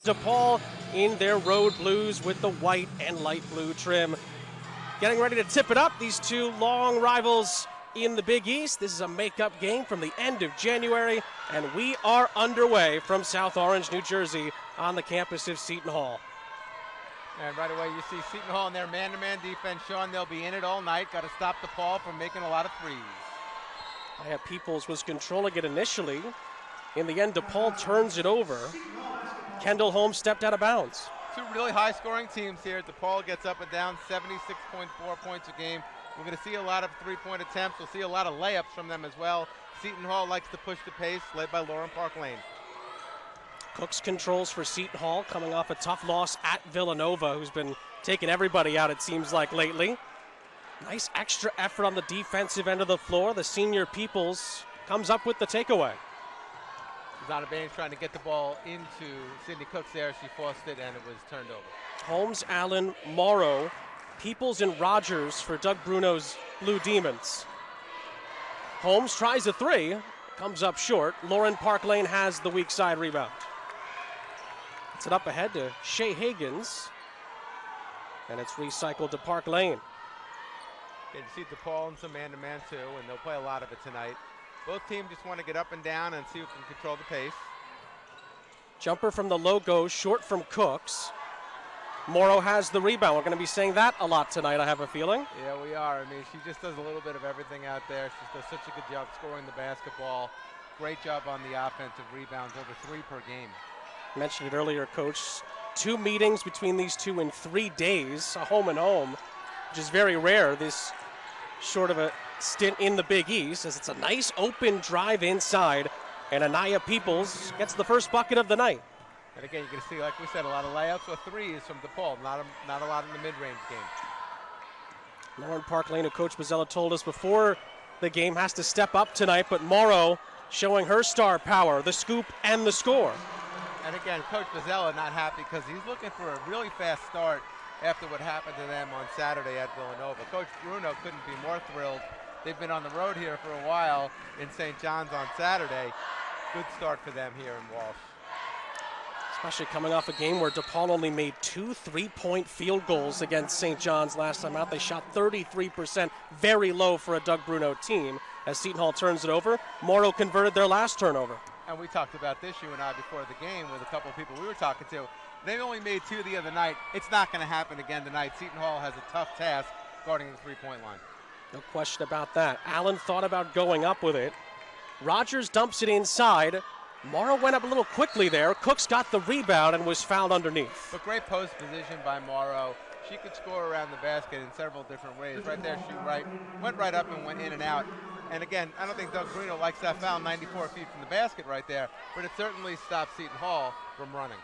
DePaul in their road blues with the white and light blue trim. Getting ready to tip it up, these two long rivals in the Big East. This is a makeup game from the end of January, and we are underway from South Orange, New Jersey, on the campus of Seton Hall. And right away you see Seton Hall in their man-to-man defense. Sean, they'll be in it all night. Got to stop DePaul from making a lot of threes. Peoples was controlling it initially. In the end, DePaul turns it over. Kendall Holmes stepped out of bounds. Two really high-scoring teams here. DePaul gets up and down 76.4 points a game. We're going to see a lot of three-point attempts. We'll see a lot of layups from them as well. Seton Hall likes to push the pace, led by Lauren Park Lane. Cooks controls for Seton Hall, coming off a tough loss at Villanova, who's been taking everybody out, it seems like, lately. Nice extra effort on the defensive end of the floor. The senior Peoples comes up with the takeaway. Zana Baines trying to get the ball into Sidney Cooks there. She forced it, and it was turned over. Holmes, Allen, Morrow, Peoples, and Rogers for Doug Bruno's Blue Demons. Holmes tries a three, comes up short. Lauren Park Lane has the weak side rebound. It's it up ahead to Shea Higgins, and it's recycled to Park Lane. You see DePaul in some man-to-man too, and they'll play a lot of it tonight. Both teams just want to get up and down and see who can control the pace. Jumper from the logo, short from Cooks. Morrow has the rebound. We're going to be saying that a lot tonight, I have a feeling. Yeah, we are. I mean, she just does a little bit of everything out there. She does such a good job scoring the basketball. Great job on the offensive rebounds, over 3 per game. Mentioned it earlier, Coach. 2 meetings between these two in 3 days, a home and home, which is very rare this short of a stint in the Big East, as it's a nice open drive inside, and Anaya Peoples gets the first bucket of the night. And again, you can see, like we said, a lot of layups or threes from DePaul, not a lot in the mid-range game. Lauren Park Lane, who Coach Bozzella told us before the game, has to step up tonight, but Morrow showing her star power, the scoop and the score. And again, Coach Bozzella not happy because he's looking for a really fast start after what happened to them on Saturday at Villanova. Coach Bruno couldn't be more thrilled. They've been on the road here for a while in St. John's on Saturday. Good start for them here in Walsh. Especially coming off a game where DePaul only made 2 3-point field goals against St. John's last time out. They shot 33%, very low for a Doug Bruno team. As Seton Hall turns it over, Morrow converted their last turnover. And we talked about this, you and I, before the game with a couple of people we were talking to. They only made 2 the other night. It's not going to happen again tonight. Seton Hall has a tough task guarding the 3-point line. No question about that. Allen thought about going up with it. Rogers dumps it inside. Morrow went up a little quickly there. Cooks got the rebound and was fouled underneath. But great post position by Morrow. She could score around the basket in several different ways. Right there, she went right up and went in and out. And again, I don't think Doug Bruno likes that foul 94 feet from the basket right there, but it certainly stops Seton Hall from running.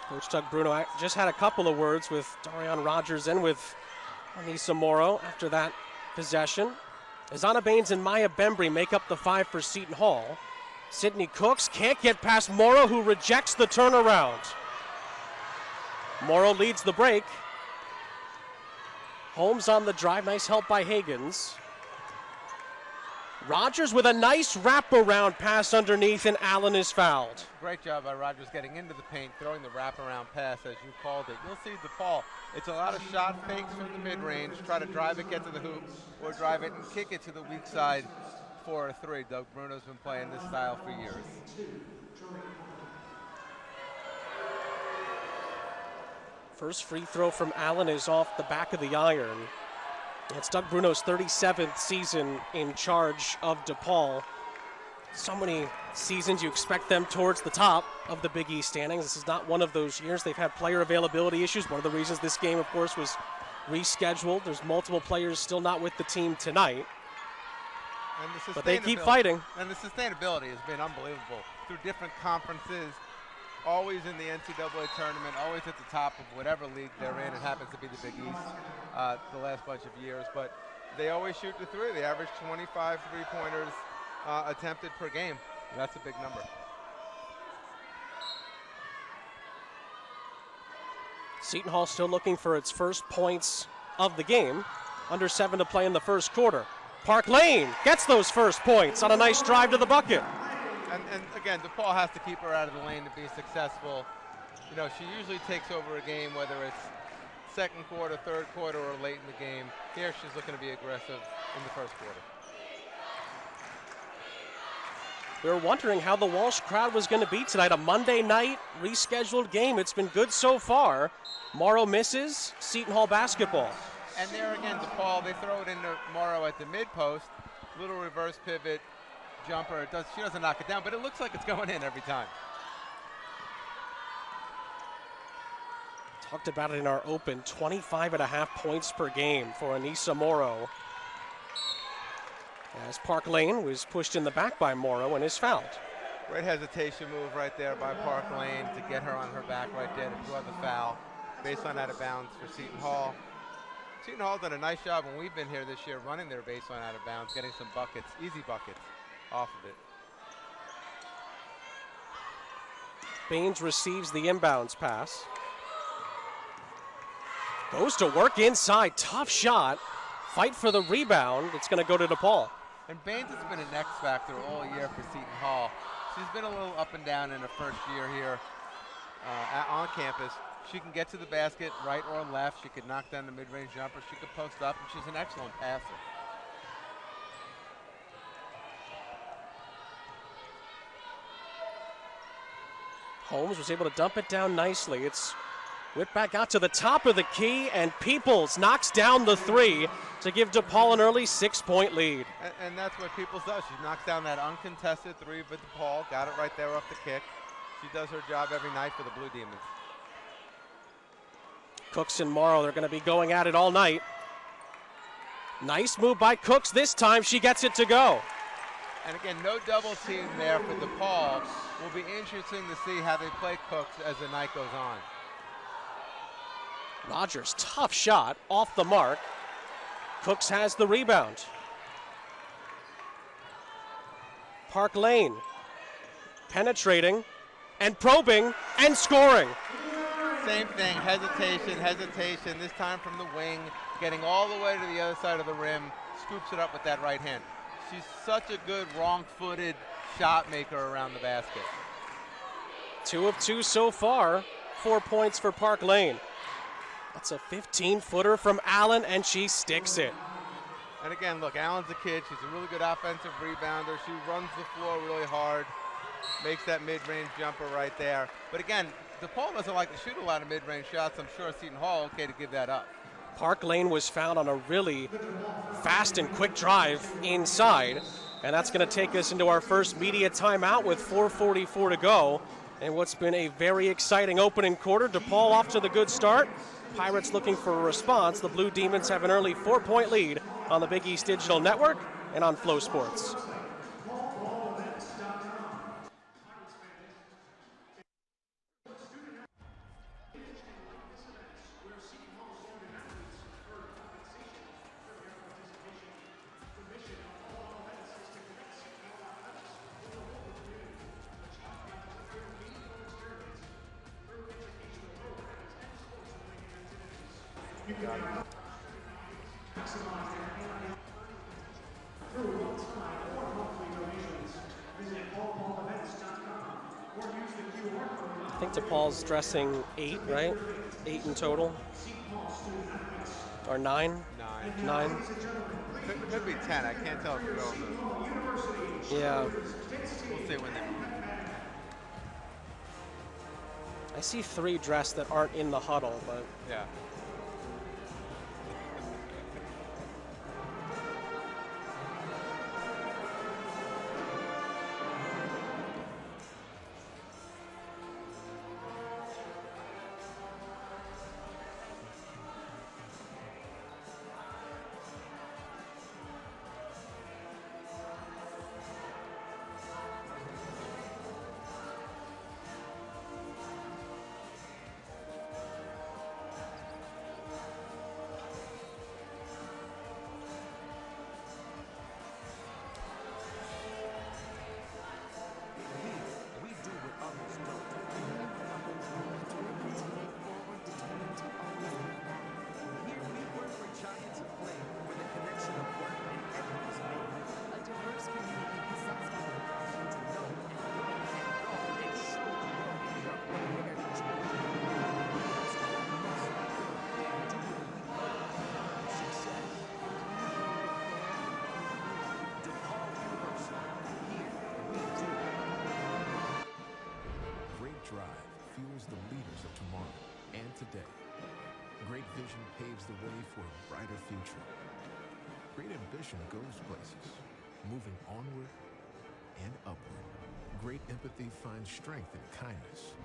Coach Doug Bruno just had a couple of words with Darian Rogers and with Anissa Morrow after that possession. Zana Baines and Maya Bembry make up the 5 for Seton Hall. Sidney Cooks can't get past Morrow, who rejects the turnaround. Morrow leads the break. Holmes on the drive, nice help by Higgins. Rogers with a nice wraparound pass underneath, and Allen is fouled. Great job by Rogers getting into the paint, throwing the wraparound pass, as you called it. You'll see DePaul. It's a lot of shot fakes from the mid-range, try to drive it, get to the hoop, or drive it and kick it to the weak side for a 3. Doug Bruno's been playing this style for years. First free throw from Allen is off the back of the iron. It's Doug Bruno's 37th season in charge of DePaul. So many seasons you expect them towards the top of the Big East standings. This is not one of those years. They've had player availability issues. One of the reasons this game, of course, was rescheduled. There's multiple players still not with the team tonight. But they keep fighting. And the sustainability has been unbelievable through different conferences. Always in the NCAA tournament, always at the top of whatever league they're in. It happens to be the Big East the last bunch of years, but they always shoot the 3. They average 25 3-pointers attempted per game. And that's a big number. Seton Hall still looking for its first points of the game. Under 7 to play in the first quarter. Park Lane gets those first points on a nice drive to the bucket. And again, DePaul has to keep her out of the lane to be successful. You know, she usually takes over a game, whether it's second quarter, third quarter, or late in the game. Here, she's looking to be aggressive in the first quarter. We were wondering how the Walsh crowd was going to be tonight. A Monday night rescheduled game. It's been good so far. Morrow misses. Seton Hall basketball. And there again, DePaul, they throw it into Morrow at the mid post. Little reverse pivot jumper. She doesn't knock it down, but it looks like it's going in every time. Talked about it in our open. 25.5 points per game for Anissa Morrow. As Park Lane was pushed in the back by Morrow and is fouled. Great hesitation move right there by Park Lane to get her on her back right there to draw the foul. Baseline out of bounds for Seton Hall. Seton Hall's done a nice job when we've been here this year running their baseline out of bounds, getting some buckets, easy buckets off of it. Baines receives the inbounds pass. Goes to work inside, tough shot. Fight for the rebound. It's going to go to DePaul. And Baines has been an X factor all year for Seton Hall. She's been a little up and down in her first year here on campus. She can get to the basket right or left. She could knock down the mid-range jumper. She could post up, and she's an excellent passer. Holmes was able to dump it down nicely. It's whipped back out to the top of the key, and Peoples knocks down the three to give DePaul an early 6-point lead. And that's what Peoples does. She knocks down that uncontested three for DePaul. Got it right there off the kick. She does her job every night for the Blue Demons. Cooks and Morrow, they're going to be going at it all night. Nice move by Cooks this time. She gets it to go. And again, no double team there for DePaul. Will be interesting to see how they play Cooks as the night goes on. Rogers, tough shot, off the mark. Cooks has the rebound. Park Lane, penetrating, and probing, and scoring. Same thing, hesitation, this time from the wing, getting all the way to the other side of the rim, scoops it up with that right hand. She's such a good wrong-footed shot maker around the basket. 2 of 2 so far, 4 points for Park Lane. That's a 15-footer from Allen, and she sticks it. And again, look, Allen's a kid. She's a really good offensive rebounder. She runs the floor really hard, makes that mid-range jumper right there. But again, DePaul doesn't like to shoot a lot of mid-range shots. I'm sure Seton Hall okay to give that up. Park Lane was found on a really fast and quick drive inside, and that's going to take us into our first media timeout with 4:44 to go. And what's been a very exciting opening quarter. DePaul off to the good start. Pirates looking for a response. The Blue Demons have an early 4-point lead on the Big East Digital Network and on Flow Sports. I think DePaul's dressing 8, right? 8 in total. Or 9? 9. Could be 10. I can't tell if you're going to. Yeah. We'll see when they move. I see 3 dressed that aren't in the huddle, but yeah. drive fuels the leaders of tomorrow and today. Great vision paves the way for a brighter future. Great ambition goes places, moving onward and upward. Great empathy finds strength in kindness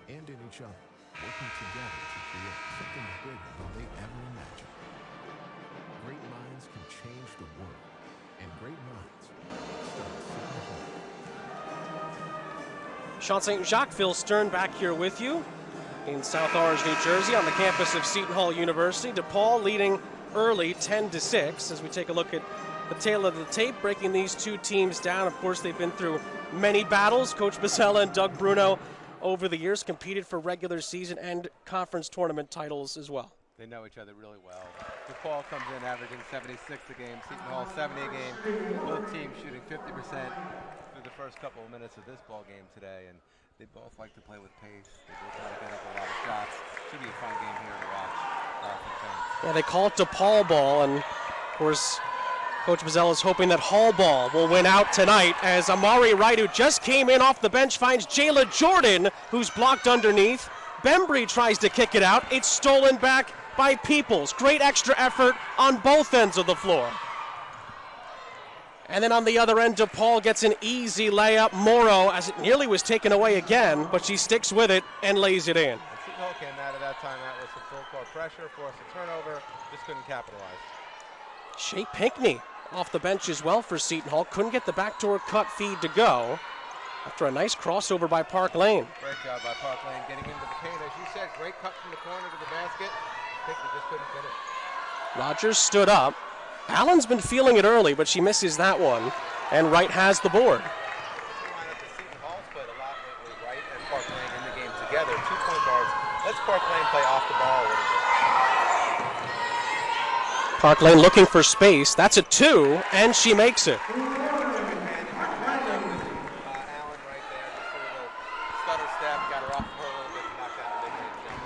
and in each other, working together to create something bigger than they ever imagined. Great minds can change the world, and great minds start at home. Sean St. Jacques, Phil Stern back here with you in South Orange, New Jersey, on the campus of Seton Hall University. DePaul leading early 10-6 as we take a look at the tail of the tape, breaking these two teams down. Of course, they've been through many battles. Coach Bozzella and Doug Bruno over the years competed for regular season and conference tournament titles as well. They know each other really well. DePaul comes in averaging 76 a game, Seton Hall 70 a game. Both teams shooting 50% through the first couple of minutes of this ball game today, and they both like to play with pace. They both like to get up a lot of shots. Should be a fun game here to watch. Yeah, they call it DePaul ball, and of course, Coach Bozzella is hoping that Hall ball will win out tonight as Amari Wright, who just came in off the bench, finds Jayla Jordan, who's blocked underneath. Bembry tries to kick it out. It's stolen back by Peoples. Great extra effort on both ends of the floor. And then on the other end, DePaul gets an easy layup. Morrow, as it nearly was taken away again, but she sticks with it and lays it in. Seton Hall came out of that timeout with some full court pressure, forced a turnover, just couldn't capitalize. Shea Pinckney off the bench as well for Seton Hall. Couldn't get the backdoor cut feed to go after a nice crossover by Park Lane. Great job by Park Lane getting into the paint. As you said, great cut from the corner to the basket. Pinckney just couldn't finish. Rogers stood up. Allen's been feeling it early, but she misses that one. And Wright has the board. Seton Hall's played a lot lately, Wright and Park Lane in the game together. 2-point guards. Let's Park Lane play off the ball a little bit. Park Lane looking for space. That's a two, and she makes it. Allen right there, just a little stutter step, got her off her a little bit to knock down the mid-range jump.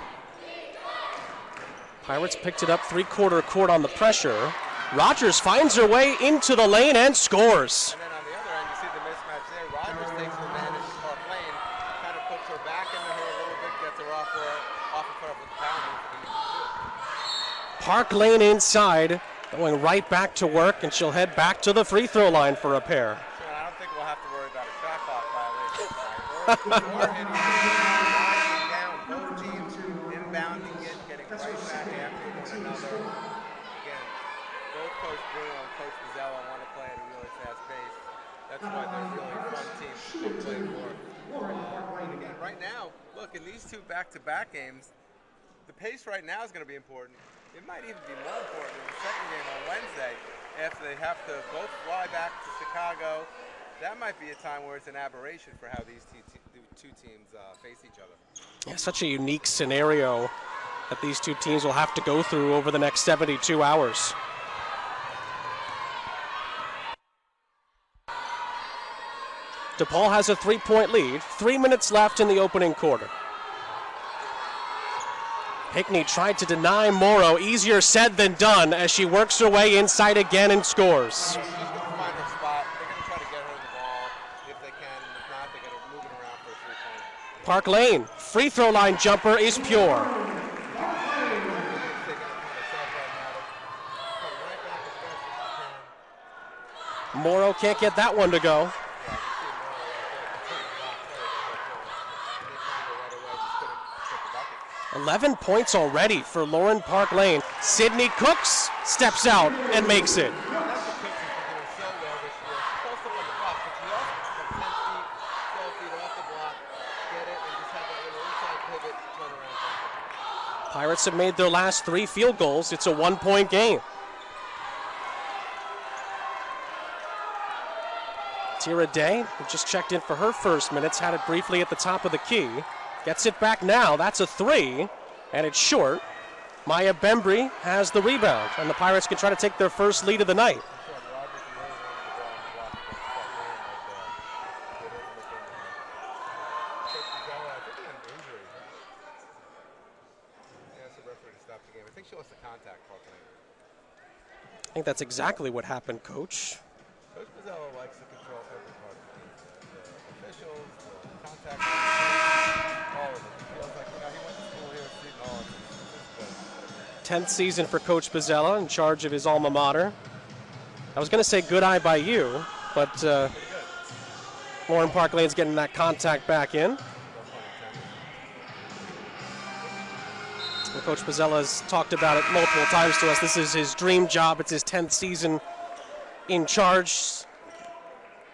Pirates picked it up three-quarter court on the pressure. Rogers finds her way into the lane and scores. And then on the other end, you see the mismatch there. Rogers takes advantage of Park Lane, kind of puts her back into her a little bit, gets her off in front of the pound move for the easy two. Park Lane inside, going right back to work, and she'll head back to the free throw line for a pair. So I don't think we'll have to worry about a shot clock violation tonight. Or hitting down, both teams inbounding it, getting right back after one another. Again, both Coach Bruno and Coach Bozzella want to play at a really fast pace. That's why they're really fun teams to play for. And again, right now, look, in these two back-to-back games, the pace right now is going to be important. It might even be more important in the second game on Wednesday after they have to both fly back to Chicago. That might be a time where it's an aberration for how these two teams face each other. Yeah, such a unique scenario that these two teams will have to go through over the next 72 hours. DePaul has a three-point lead. 3 minutes left in the opening quarter. Pinckney tried to deny Morrow. Easier said than done as she works her way inside again and scores. She's going to find her spot. They're going to try to get her the ball if they can. And if not, they're going to move it around for a three-point. Park Lane, free throw line jumper is pure. Morrow can't get that one to go. 11 points already for Lauren Park Lane. Sidney Cooks steps out and makes it. Pirates have made their last 3 field goals. It's a 1-point game. Tira Day, who just checked in for her first minutes, had it briefly at the top of the key. Gets it back now. That's a 3, and it's short. Maya Bembry has the rebound, and the Pirates can try to take their first lead of the night. I think that's exactly what happened, Coach. Coach Bozzella likes to control every part of the game. The officials, the contact. 10th season for Coach Pizzella in charge of his alma mater. I was going to say good eye by you, but Lauren Park Lane's getting that contact back in. And Coach Pizzella has talked about it multiple times to us. This is his dream job. It's his 10th season in charge. He's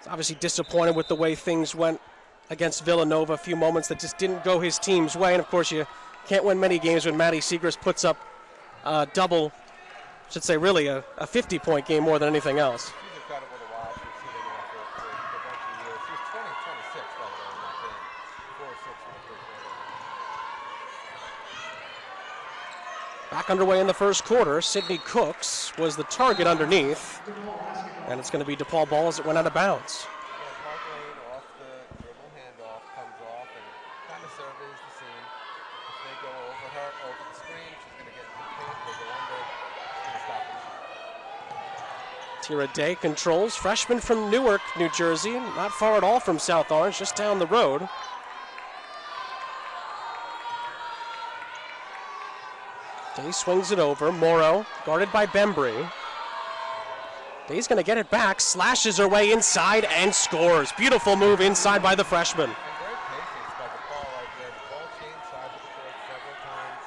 obviously disappointed with the way things went against Villanova. A few moments that just didn't go his team's way. And, of course, you can't win many games when Maddie Siegrist puts up a double, I should say really a 50-point game more than anything else. She's incredible to watch. We've seen her now for a bunch of years. She's 26, by the way, in that game. 4-6 in the third quarter. Back underway in the first quarter. Sidney Cooks was the target underneath. And it's going to be DePaul ball as it went out of bounds. Park Lane off the dribble handoff, comes off and kind of surveys the scene. If they go over her, over the screen, she's going to get into the paint. They go under, she's going to stop it. Tira Day controls. Freshman from Newark, New Jersey. Not far at all from South Orange, just down the road. Day swings it over. Morrow, guarded by Bembry. Day's going to get it back, slashes her way inside, and scores. Beautiful move inside by the freshman. And great patience by the ball right there. The ball changed sides of the court several times.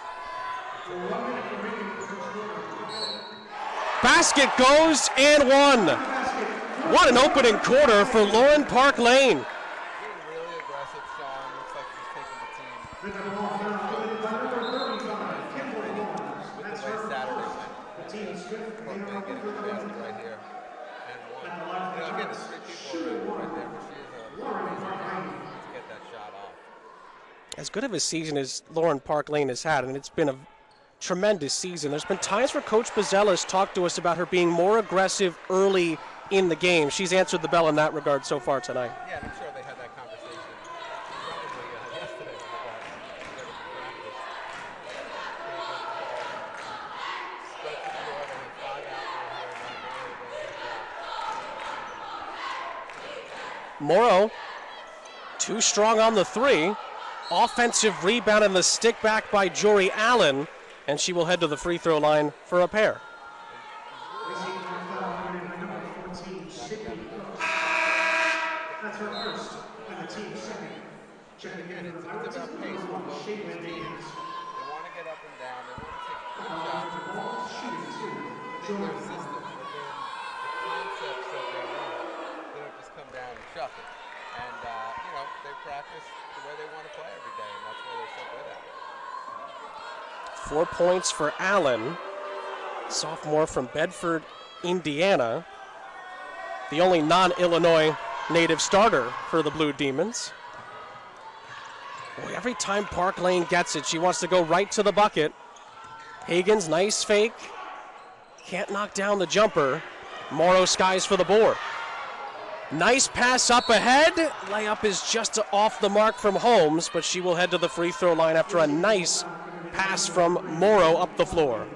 Basket goes and one. What an opening quarter for Lauren Park Lane. Being really aggressive, Sean. Looks like she's taking the team. With the way Saturday went. Park Lane getting the basket right here. And one. You know, again, there's three people right there, but she is a to get that shot off. As good of a season as Lauren Park Lane has had, and it's been a tremendous season. There's been times where Coach Pizzella has talked to us about her being more aggressive early in the game. She's answered the bell in that regard so far tonight. Yeah, and I'm sure they had that conversation probably yesterday when they got ready for practice. Spread the floor, they had 5 out here, Morrow, too strong on the three. Offensive rebound and the stick back by Jory Allen, and she will head to the free throw line for a pair. That's her first, and the team's second. Again, it's about pace for both these teams. They want to get up and down. They want to take good shots. Within their system, within the concepts of their run. They don't just come down and chuck it. And, you know, they practice the way they want to play every day, and that's why they're so good at it. 4 points for Allen, sophomore from Bedford, Indiana. The only non-Illinois native starter for the Blue Demons. Boy, every time Park Lane gets it, she wants to go right to the bucket. Hagen's nice fake. Can't knock down the jumper. Morrow skies for the board. Nice pass up ahead. Layup is just off the mark from Holmes, but she will head to the free throw line after a nice pass from Morrow up the floor.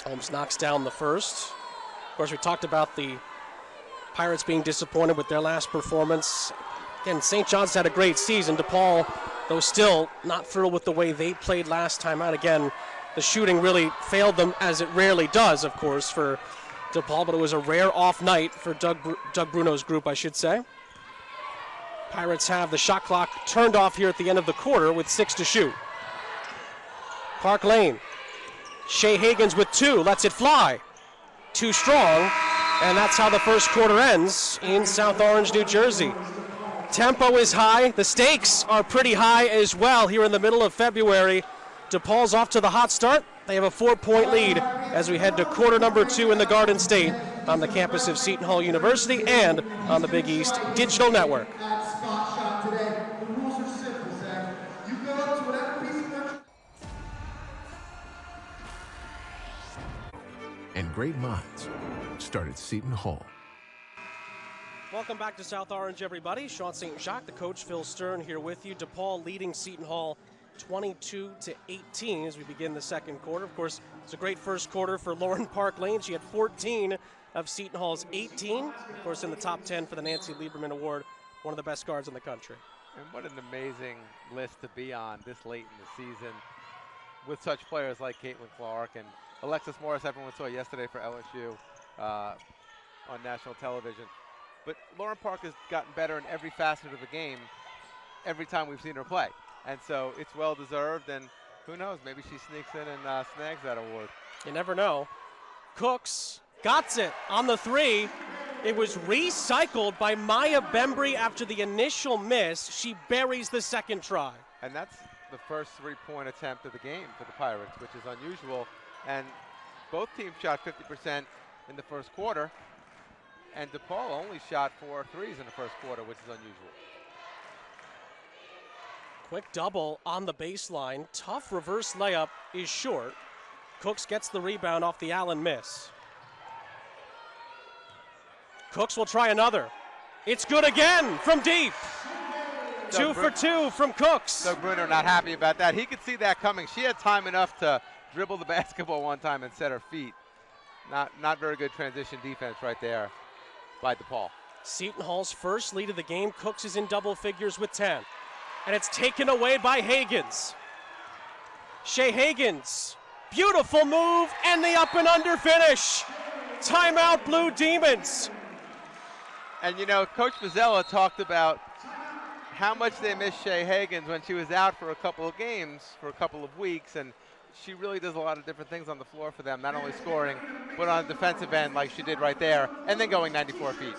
Holmes knocks down the first. Of course, we talked about the Pirates being disappointed with their last performance. Again, St. John's had a great season. DePaul, though, still not thrilled with the way they played last time out. Again, the shooting really failed them, as it rarely does, of course, for DePaul, but it was a rare off night for Doug Bruno's group, I should say. Pirates have the shot clock turned off here at the end of the quarter with 6 to shoot. Park Lane. Shea Hagans with 2, lets it fly. Too strong, and that's how the first quarter ends in South Orange, New Jersey. Tempo is high. The stakes are pretty high as well here in the middle of February. DePaul's off to the hot start. They have a 4-point lead as we head to quarter number 2 in the Garden State on the campus of Seton Hall University and on the Big East Digital Network. And great minds start at Seton Hall. Welcome back to South Orange, everybody. Sean St. Jacques, the coach, Phil Stern here with you. DePaul leading Seton Hall 22-18 as we begin the second quarter. Of course, it's a great first quarter for Lauren Park Lane. She had 14 of Seton Hall's 18. Of course, in the top 10 for the Nancy Lieberman Award, one of the best guards in the country. And what an amazing list to be on this late in the season with such players like Caitlin Clark and Alexis Morris, everyone saw yesterday for LSU on national television. But Lauren Park has gotten better in every facet of the game every time we've seen her play. And so it's well-deserved, and who knows, maybe she sneaks in and snags that award. You never know. Cooks got it on the three. It was recycled by Maya Bembry after the initial miss. She buries the second try. And that's the first three-point attempt of the game for the Pirates, which is unusual. And both teams shot 50% in the first quarter. And DePaul only shot 4 threes in the first quarter, which is unusual. Quick double on the baseline. Tough reverse layup is short. Cooks gets the rebound off the Allen miss. Cooks will try another. It's good again from deep. 2 for 2 from Cooks. Doug Bruner not happy about that. He could see that coming. She had time enough to dribble the basketball one time and set her feet. Not very good transition defense right there by DePaul. Seton Hall's first lead of the game. Cooks is in double figures with 10. And it's taken away by Hagans. Shea Hagans, beautiful move, and the up and under finish. Timeout, Blue Demons. And you know, Coach Mazzella talked about how much they missed Shea Hagans when she was out for a couple of games, for a couple of weeks, and she really does a lot of different things on the floor for them, not only scoring, but on the defensive end like she did right there, and then going 94 feet.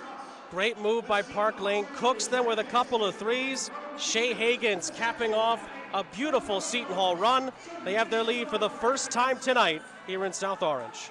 Great move by Park Lane. Cooks then with a couple of threes. Shea Hagans capping off a beautiful Seton Hall run. They have their lead for the first time tonight here in South Orange.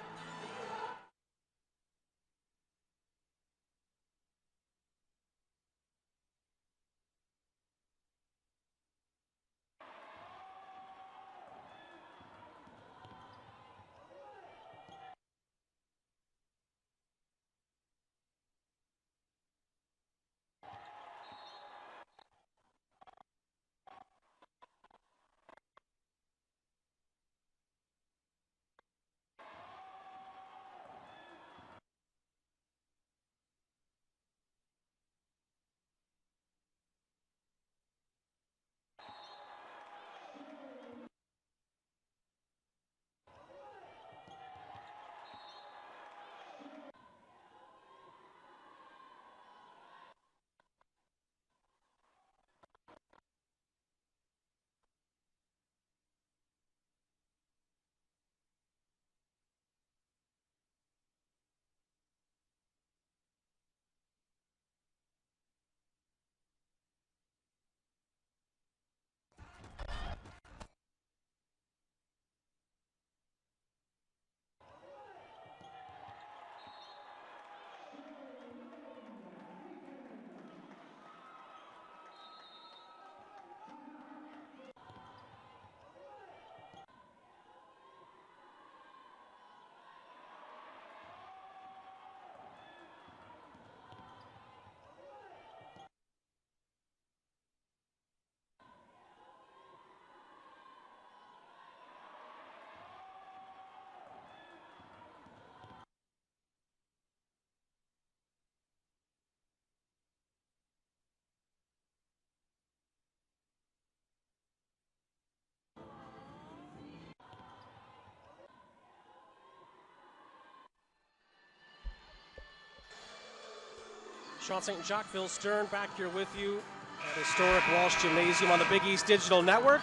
Sean St. Jacques, Phil Stern back here with you at historic Walsh Gymnasium on the Big East Digital Network.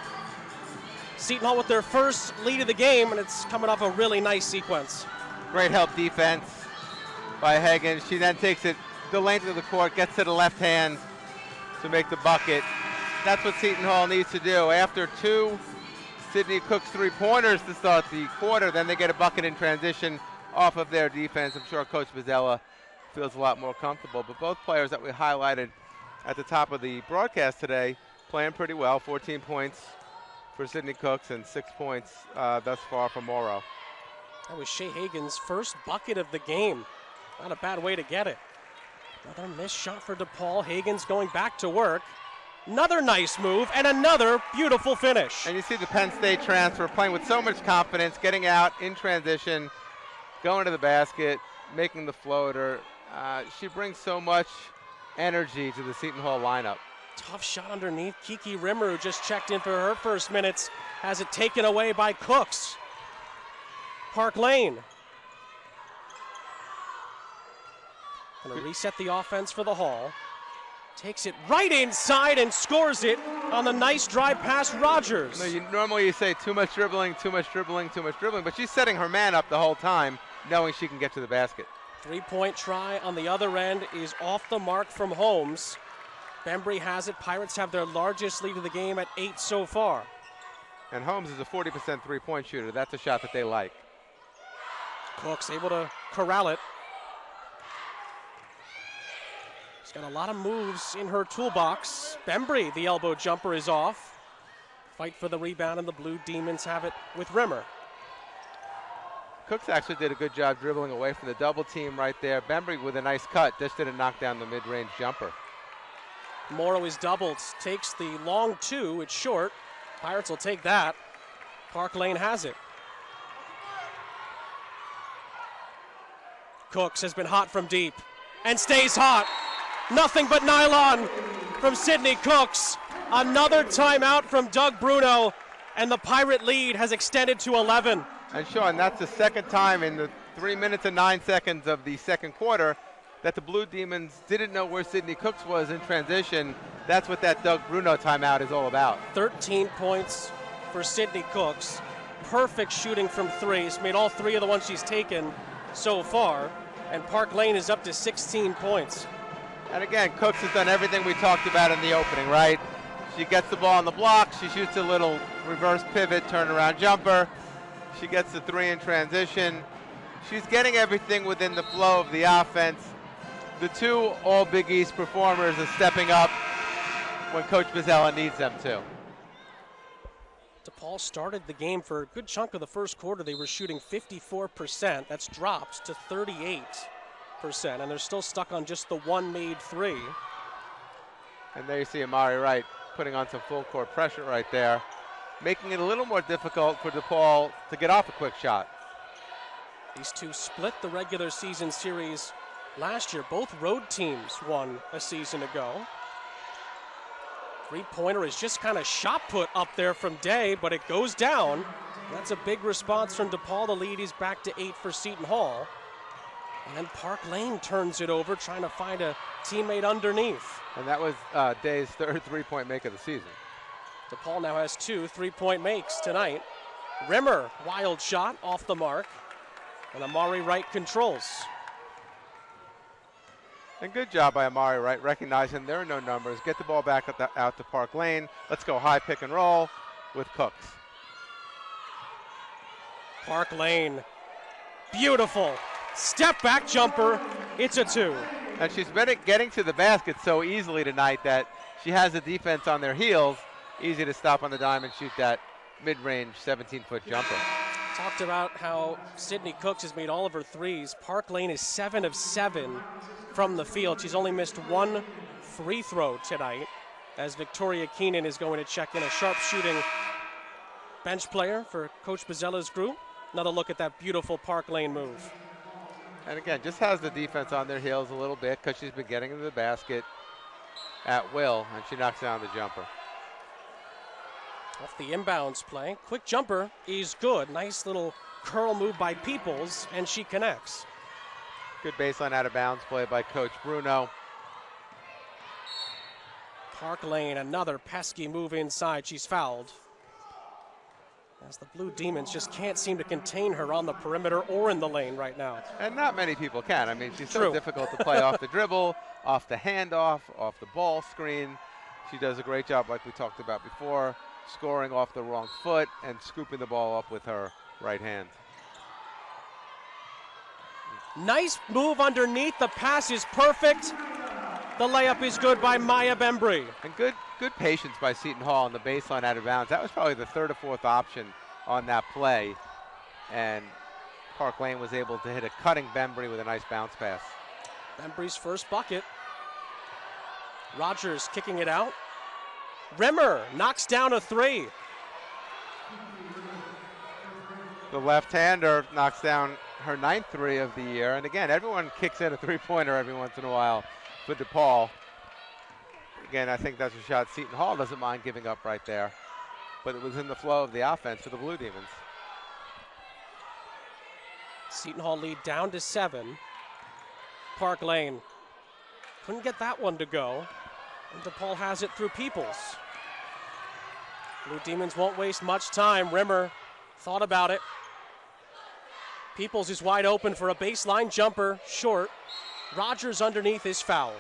Seton Hall with their first lead of the game, and it's coming off a really nice sequence. Great help defense by Hagan. She then takes it the length of the court, gets to the left hand to make the bucket. That's what Seton Hall needs to do. After 2 Sidney Cook's three-pointers to start the quarter, then they get a bucket in transition off of their defense. I'm sure Coach Mazzella feels a lot more comfortable. But both players that we highlighted at the top of the broadcast today playing pretty well. 14 points for Sidney Cooks and 6 points thus far for Morrow. That was Shea Hagan's first bucket of the game. Not a bad way to get it. Another missed shot for DePaul. Hagen's going back to work. Another nice move and another beautiful finish. And you see the Penn State transfer playing with so much confidence, getting out in transition, going to the basket, making the floater. She brings so much energy to the Seton Hall lineup. Tough shot underneath. Kiki Rimmer, who just checked in for her first minutes, has it taken away by Cooks. Park Lane. Gonna reset the offense for the Hall. Takes it right inside and scores it on the nice drive past Rogers. Normally you say too much dribbling, but she's setting her man up the whole time, knowing she can get to the basket. Three-point try on the other end is off the mark from Holmes. Bembry has it. Pirates have their largest lead of the game at 8 so far. And Holmes is a 40% three-point shooter. That's a shot that they like. Cooks able to corral it. She's got a lot of moves in her toolbox. Bembry, the elbow jumper is off. Fight for the rebound, and the Blue Demons have it with Rimmer. Cooks actually did a good job dribbling away from the double team right there. Bembry with a nice cut, just didn't knock down the mid-range jumper. Morrow is doubled, takes the long two, it's short. Pirates will take that. Park Lane has it. Cooks has been hot from deep and stays hot. Nothing but nylon from Sidney Cooks. Another timeout from Doug Bruno, and the Pirate lead has extended to 11. And Sean, that's the second time in the 3 minutes and 9 seconds of the second quarter that the Blue Demons didn't know where Sidney Cooks was in transition. That's what that Doug Bruno timeout is all about. 13 points for Sidney Cooks. Perfect shooting from three. She's made all three of the ones she's taken so far. And Park Lane is up to 16 points. And again, Cooks has done everything we talked about in the opening, right? She gets the ball on the block. She shoots a little reverse pivot, turnaround jumper. She gets the three in transition. She's getting everything within the flow of the offense. The two All Big East performers are stepping up when Coach Bozzella needs them to. DePaul started the game for a good chunk of the first quarter. They were shooting 54%. That's dropped to 38%, and they're still stuck on just the one made three. And there you see Amari Wright putting on some full court pressure right there, making it a little more difficult for DePaul to get off a quick shot. These two split the regular season series last year. Both road teams won a season ago. Three-pointer is just kind of shot put up there from Day, but it goes down. That's a big response from DePaul. The lead is back to 8 for Seton Hall. And Park Lane turns it over, trying to find a teammate underneath. And that was Day's third three-point make of the season. DePaul now has 2 three-point makes tonight. Rimmer, wild shot off the mark. And Amari Wright controls. And good job by Amari Wright, recognizing there are no numbers. Get the ball back out to Park Lane. Let's go high pick and roll with Cooks. Park Lane, beautiful. Step back jumper, it's a 2. And she's been getting to the basket so easily tonight that she has the defense on their heels. Easy to stop on the dime and shoot that mid-range 17-foot jumper. Talked about how Sidney Cooks has made all of her threes. Park Lane is 7 of 7 from the field. She's only missed one free throw tonight, as Victoria Keenan is going to check in, a sharp shooting bench player for Coach Bozzella's group. Another look at that beautiful Park Lane move. And again, just has the defense on their heels a little bit because she's been getting to the basket at will, and she knocks down the jumper. Off the inbounds play. Quick jumper is good. Nice little curl move by Peoples, and she connects. Good baseline out of bounds play by Coach Bruno. Park Lane, another pesky move inside. She's fouled, as the Blue Demons just can't seem to contain her on the perimeter or in the lane right now. And not many people can. I mean, she's True. so difficult to play off the dribble, off the handoff, off the ball screen. She does a great job, like we talked about before, scoring off the wrong foot and scooping the ball up with her right hand. Nice move underneath. The pass is perfect. The layup is good by Maya Bembry. And good patience by Seton Hall on the baseline out of bounds. That was probably the third or fourth option on that play. And Park Lane was able to hit a cutting Bembry with a nice bounce pass. Bembry's first bucket. Rogers kicking it out. Rimmer knocks down a three. The left-hander knocks down her 9th three of the year. And again, everyone kicks in a three-pointer every once in a while for DePaul. Again, I think that's a shot Seton Hall doesn't mind giving up right there. But it was in the flow of the offense for the Blue Demons. Seton Hall lead down to 7. Park Lane couldn't get that one to go. And DePaul has it through Peoples. Blue Demons won't waste much time. Rimmer thought about it. Peoples is wide open for a baseline jumper, short. Rogers underneath is fouled.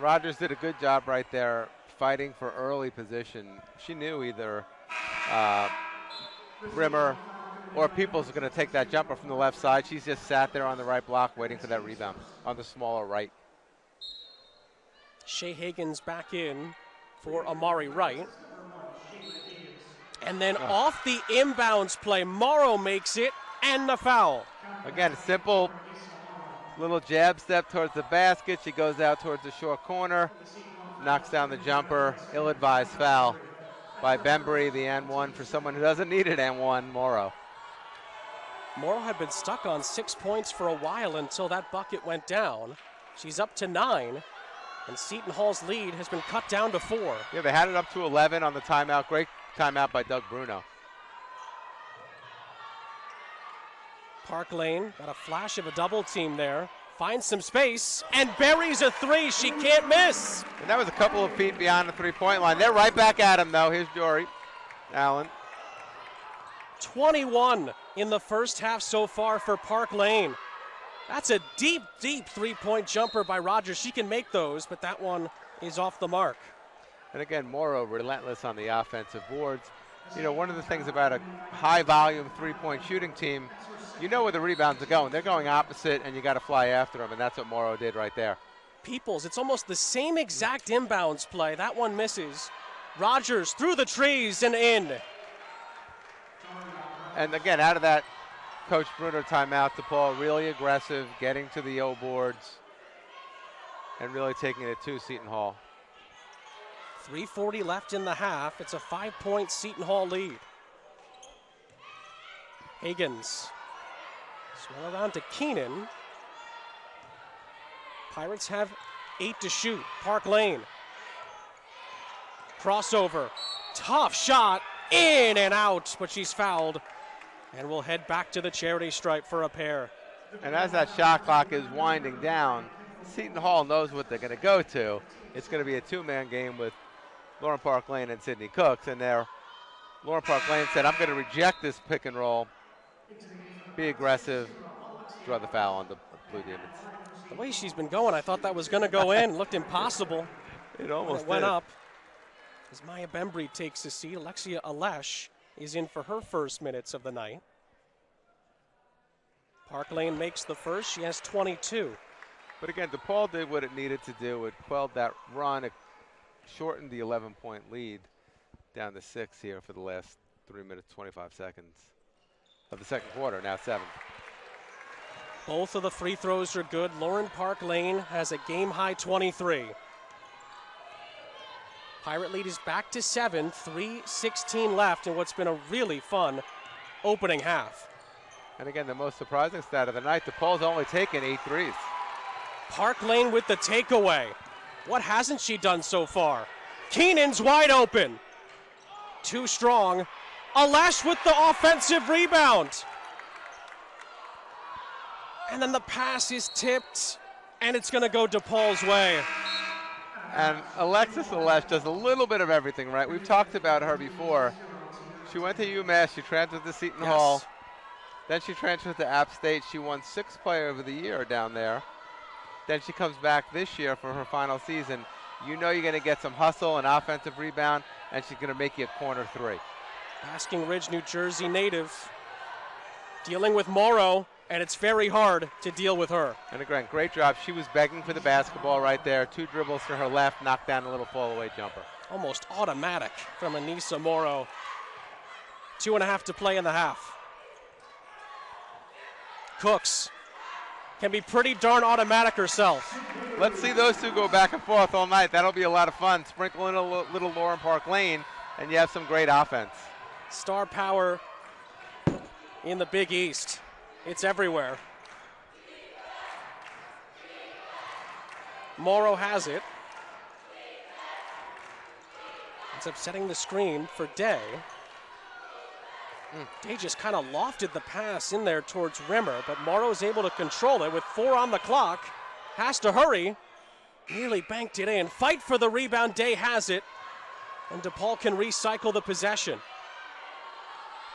Rogers did a good job right there fighting for early position. She knew either Rimmer or Peoples was going to take that jumper from the left side. She's just sat there on the right block waiting for that rebound on the smaller right. Shea Higgins back in for Amari Wright. And then off the inbounds play, Morrow makes it and the foul. Again, a simple little jab step towards the basket. She goes out towards the short corner, knocks down the jumper. Ill-advised foul by Bembry, the N1 for someone who doesn't need it, N1, Morrow. Morrow had been stuck on 6 points for a while until that bucket went down. She's up to 9, and Seton Hall's lead has been cut down to 4. Yeah, they had it up to 11 on the timeout. Great timeout by Doug Bruno. Park Lane got a flash of a double team there. Finds some space and buries a three. She can't miss. And that was a couple of feet beyond the three-point line. They're right back at him, though. Here's Jory Allen. 21 in the first half so far for Park Lane. That's a deep, deep three-point jumper by Rogers. She can make those, but that one is off the mark. And again, Morrow relentless on the offensive boards. You know, one of the things about a high-volume three-point shooting team, you know where the rebounds are going. They're going opposite, and you got to fly after them, and that's what Morrow did right there. Peoples, it's almost the same exact inbounds play. That one misses. Rogers through the trees and in. And again, out of that Coach Bruno timeout, DePaul really aggressive, getting to the O boards, and really taking it to Seton Hall. 3:40 left in the half. It's a 5-point Seton Hall lead. Higgins. Swung around to Keenan. Pirates have 8 to shoot. Park Lane. Crossover. Tough shot. In and out, but she's fouled. And we'll head back to the charity stripe for a pair. And as that shot clock is winding down, Seton Hall knows what they're going to go to. It's going to be a two-man game with Lauren Park Lane and Sidney Cooks. And there, Lauren Park Lane said, I'm going to reject this pick and roll, be aggressive, draw the foul on the Blue Demons. The way she's been going, I thought that was going to go in. Looked impossible. It almost went did. up. As Maya Bembry takes a seat, Alexia Alesh is in for her first minutes of the night. Park Lane makes the first. She has 22. But again, DePaul did what it needed to do. It quelled that run. It shortened the 11-point lead down to 6 here for the last 3 minutes, 25 seconds of the second quarter, now 7. Both of the free throws are good. Lauren Park Lane has a game-high 23. Pirate lead is back to 7, 3:16 left in what's been a really fun opening half. And again, the most surprising stat of the night, DePaul's only taken 8 threes. Park Lane with the takeaway. What hasn't she done so far? Keenan's wide open. Too strong. Alesh with the offensive rebound. And then the pass is tipped, and it's going to go DePaul's way. And Alexis Alesh does a little bit of everything, right? We've talked about her before. She went to UMass, she transferred to Seton Hall. Then she transferred to App State. She won 6th Player of the Year down there. Then she comes back this year for her final season. You know you're going to get some hustle and offensive rebound, and she's going to make you a corner 3. Basking Ridge, New Jersey native. Dealing with Morrow, and it's very hard to deal with her. And again, great job. She was begging for the basketball right there. 2 dribbles to her left, knocked down a little fall-away jumper. Almost automatic from Anissa Morrow. 2.5 to play in the half. Cooks can be pretty darn automatic herself. let's see those two go back and forth all night. That'll be a lot of fun. Sprinkle in a little Lauren Park Lane, and you have some great offense. Star power in the Big East. It's everywhere. Morrow has it. Ends up setting the screen for Day. Day just kind of lofted the pass in there towards Rimmer, but Morrow's able to control it with 4 on the clock. Has to hurry. Nearly banked it in. Fight for the rebound. Day has it. And DePaul can recycle the possession.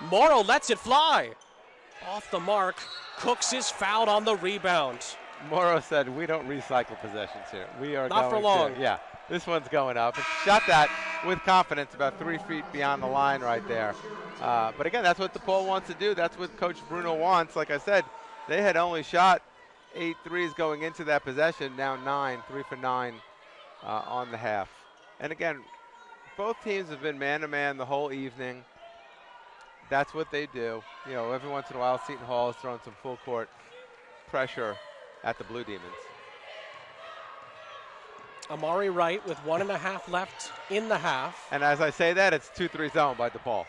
Morrow lets it fly. Off the mark. Cooks is fouled on the rebound. Morrow said, we don't recycle possessions here. We are Not for long. Yeah, this one's going up. Shot that with confidence about 3 feet beyond the line right there. But again, that's what DePaul wants to do. That's what Coach Bruno wants. Like I said, they had only shot 8 threes going into that possession. Now 9, 3 for 9 on the half. And again, both teams have been man-to-man the whole evening. That's what they do. You know, every once in a while, Seton Hall is throwing some full court pressure at the Blue Demons. Amari Wright with 1.5 left in the half. And as I say that, it's 2-3 zone by DePaul.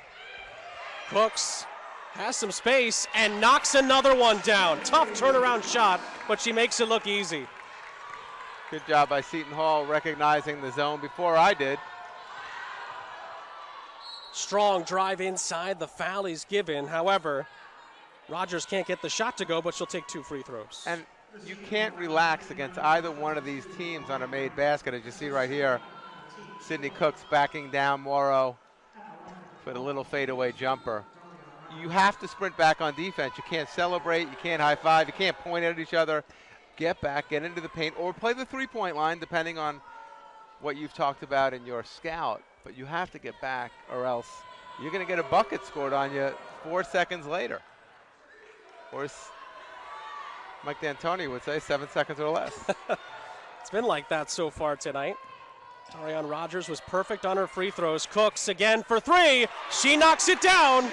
Cooks has some space and knocks another one down. Tough turnaround shot, but she makes it look easy. Good job by Seton Hall recognizing the zone before I did. Strong drive inside. The foul is given. However, Rogers can't get the shot to go, but she'll take 2 free throws. And you can't relax against either one of these teams on a made basket. As you see right here, Sidney Cooks backing down Morrow for the little fadeaway jumper. You have to sprint back on defense. You can't celebrate. You can't high five. You can't point at each other. Get back, get into the paint, or play the three-point line, depending on what you've talked about in your scout. But you have to get back, or else you're going to get a bucket scored on you 4 seconds later. Or as Mike D'Antoni would say, 7 seconds or less. It's been like that so far tonight. Tarion Rogers was perfect on her free throws. Cooks again for 3. She knocks it down.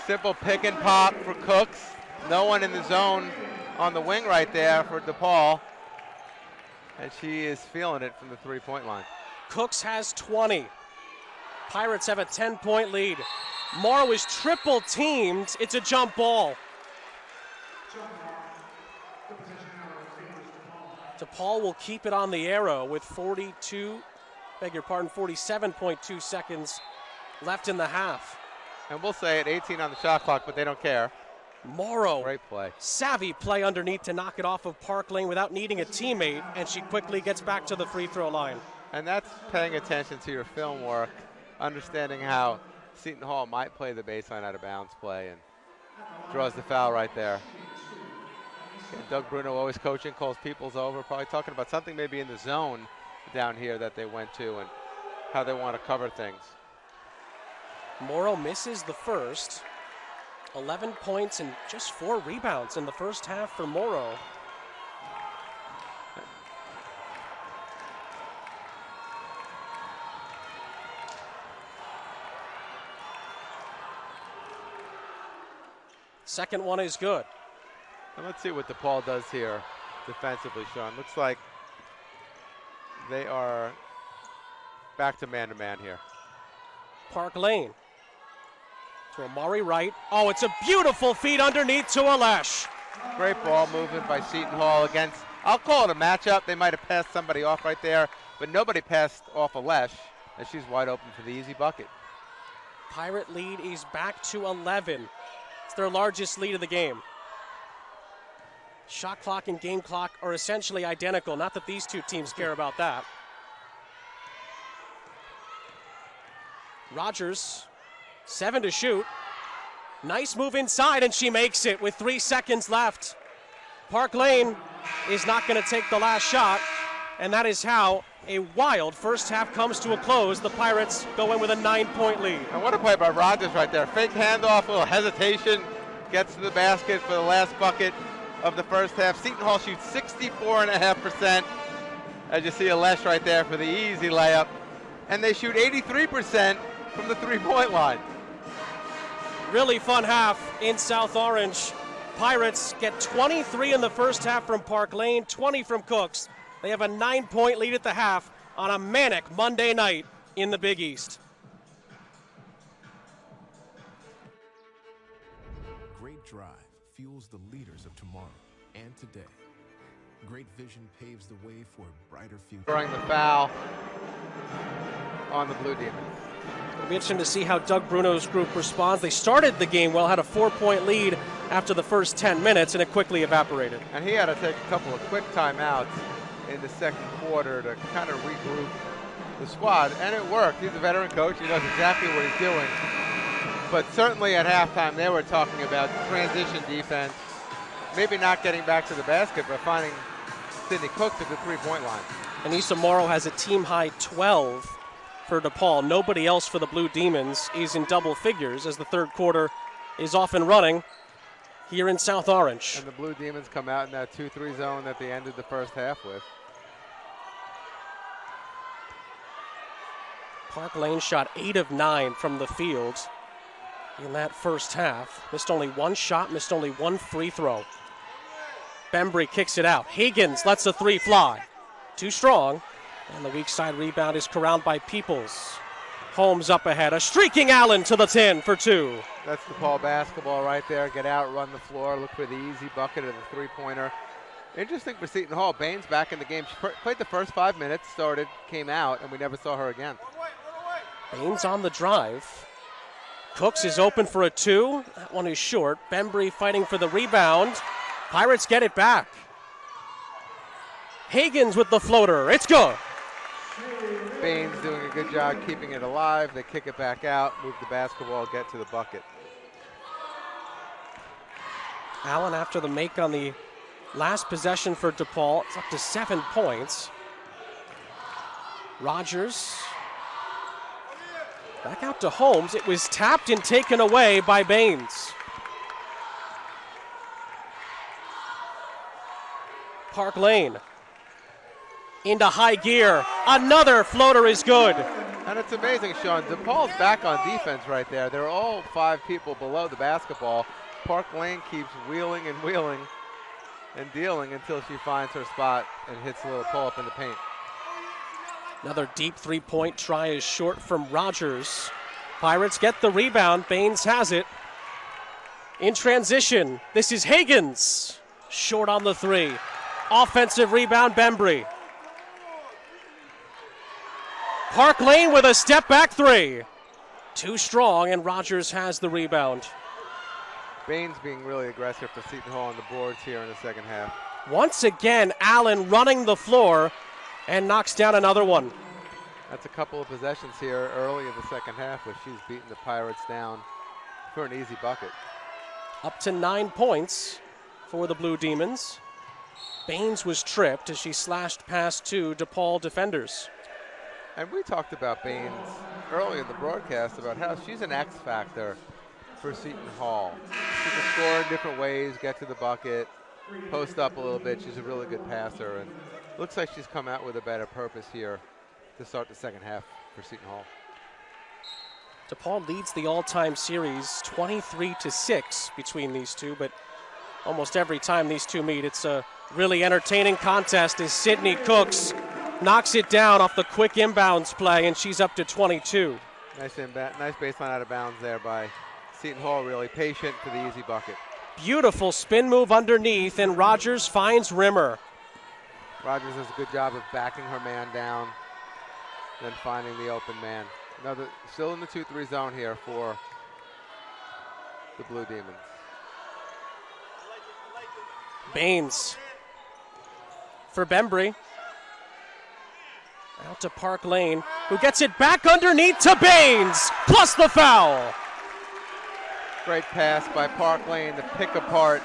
Simple pick and pop for Cooks. No one in the zone on the wing right there for DePaul. And she is feeling it from the three-point line. Cooks has 20. Pirates have a 10-point lead. Morrow is triple teamed. It's a jump ball. DePaul will keep it on the arrow with 47.2 seconds left in the half. And we'll say it, 18 on the shot clock, but they don't care. Morrow, great play. Savvy play underneath to knock it off of Park Lane without needing a teammate, and she quickly gets back to the free throw line. And that's paying attention to your film work, understanding how Seton Hall might play the baseline out of bounds play, and draws the foul right there. And Doug Bruno always coaching, calls Peoples over, probably talking about something maybe in the zone down here that they went to and how they want to cover things. Morrow misses the first. 11 points and just 4 rebounds in the first half for Morrow. Second one is good. And let's see what DePaul does here defensively, Sean. Looks like they are back to man-to-man here. Park Lane to Amari Wright. Oh, it's a beautiful feed underneath to Alesh. Great ball movement by Seton Hall against, I'll call it a matchup. They might have passed somebody off right there, but nobody passed off Alesh, as she's wide open for the easy bucket. Pirate lead is back to 11. It's their largest lead of the game. Shot clock and game clock are essentially identical. Not that these two teams care about that. Rogers, 7 to shoot. Nice move inside, and she makes it with 3 seconds left. Park Lane is not going to take the last shot, and that is how a wild first half comes to a close. The Pirates go in with a 9-point lead. And what a play by Rogers right there. Fake handoff, a little hesitation, gets to the basket for the last bucket of the first half. Seton Hall shoots 64.5%. As you see Alesh right there for the easy layup. And they shoot 83% from the three-point line. Really fun half in South Orange. Pirates get 23 in the first half from Park Lane, 20 from Cooks. They have a 9-point lead at the half on a manic Monday night in the Big East. Great drive fuels the leaders of tomorrow and today. Great vision paves the way for a brighter future. Throwing the foul on the Blue Demons. It'll be interesting to see how Doug Bruno's group responds. They started the game well, had a 4-point lead after the first 10 minutes, and it quickly evaporated. And he had to take a couple of quick timeouts in the second quarter to kind of regroup the squad, and it worked. He's a veteran coach. He knows exactly what he's doing. But certainly at halftime, they were talking about transition defense, maybe not getting back to the basket, but finding Sidney Cooks at the three-point line. Anissa Morrow has a team-high 12 for DePaul. Nobody else for the Blue Demons is in double figures as the third quarter is off and running here in South Orange. And the Blue Demons come out in that 2-3 zone that they ended the first half with. Park Lane shot 8 of 9 from the field in that first half. Missed only one shot, missed only one free throw. Bembry kicks it out. Higgins lets the three fly. Too strong. And the weak side rebound is corralled by Peoples. Holmes up ahead. A streaking Allen to the 10 for 2. That's DePaul basketball right there. Get out, run the floor, look for the easy bucket of the three-pointer. Interesting for Seton Hall. Baines back in the game. She played the first 5 minutes, started, came out, and we never saw her again. Baines on the drive. Cooks is open for a 2. That one is short. Bembry fighting for the rebound. Pirates get it back. Higgins with the floater. It's good. Baines doing a good job keeping it alive. They kick it back out, move the basketball, get to the bucket. Allen after the make on the last possession for DePaul. It's up to 7 points. Rogers. Back out to Holmes. It was tapped and taken away by Baines. Park Lane. Into high gear. Another floater is good. And it's amazing, Sean. DePaul's back on defense right there. They're all 5 people below the basketball. Park Lane keeps wheeling and dealing until she finds her spot and hits a little pull-up in the paint. Another deep three-point try is short from Rogers. Pirates get the rebound. Baines has it. In transition, this is Higgins. Short on the 3. Offensive rebound, Bembry. Park Lane with a step-back 3. Too strong, and Rogers has the rebound. Baines being really aggressive for Seton Hall on the boards here in the second half. Once again, Allen running the floor and knocks down another one. That's a couple of possessions here early in the second half where she's beating the Pirates down for an easy bucket. Up to 9 points for the Blue Demons. Baines was tripped as she slashed past 2 DePaul defenders. And we talked about Baines early in the broadcast about how she's an X factor for Seton Hall. She can score in different ways, get to the bucket, post up a little bit. She's a really good passer, and looks like she's come out with a better purpose here to start the second half for Seton Hall. DePaul leads the all-time series 23-6 between these two, but almost every time these two meet, it's a really entertaining contest as Sidney Cooks knocks it down off the quick inbounds play, and she's up to 22. Nice baseline out of bounds there by Seton Hall, really patient for the easy bucket. Beautiful spin move underneath, and Rogers finds Rimmer. Rogers does a good job of backing her man down, then finding the open man. Still in the 2-3 zone here for the Blue Demons. Baines for Bembry. Out to Park Lane, who gets it back underneath to Baines, plus the foul. Great pass by Park Lane to pick apart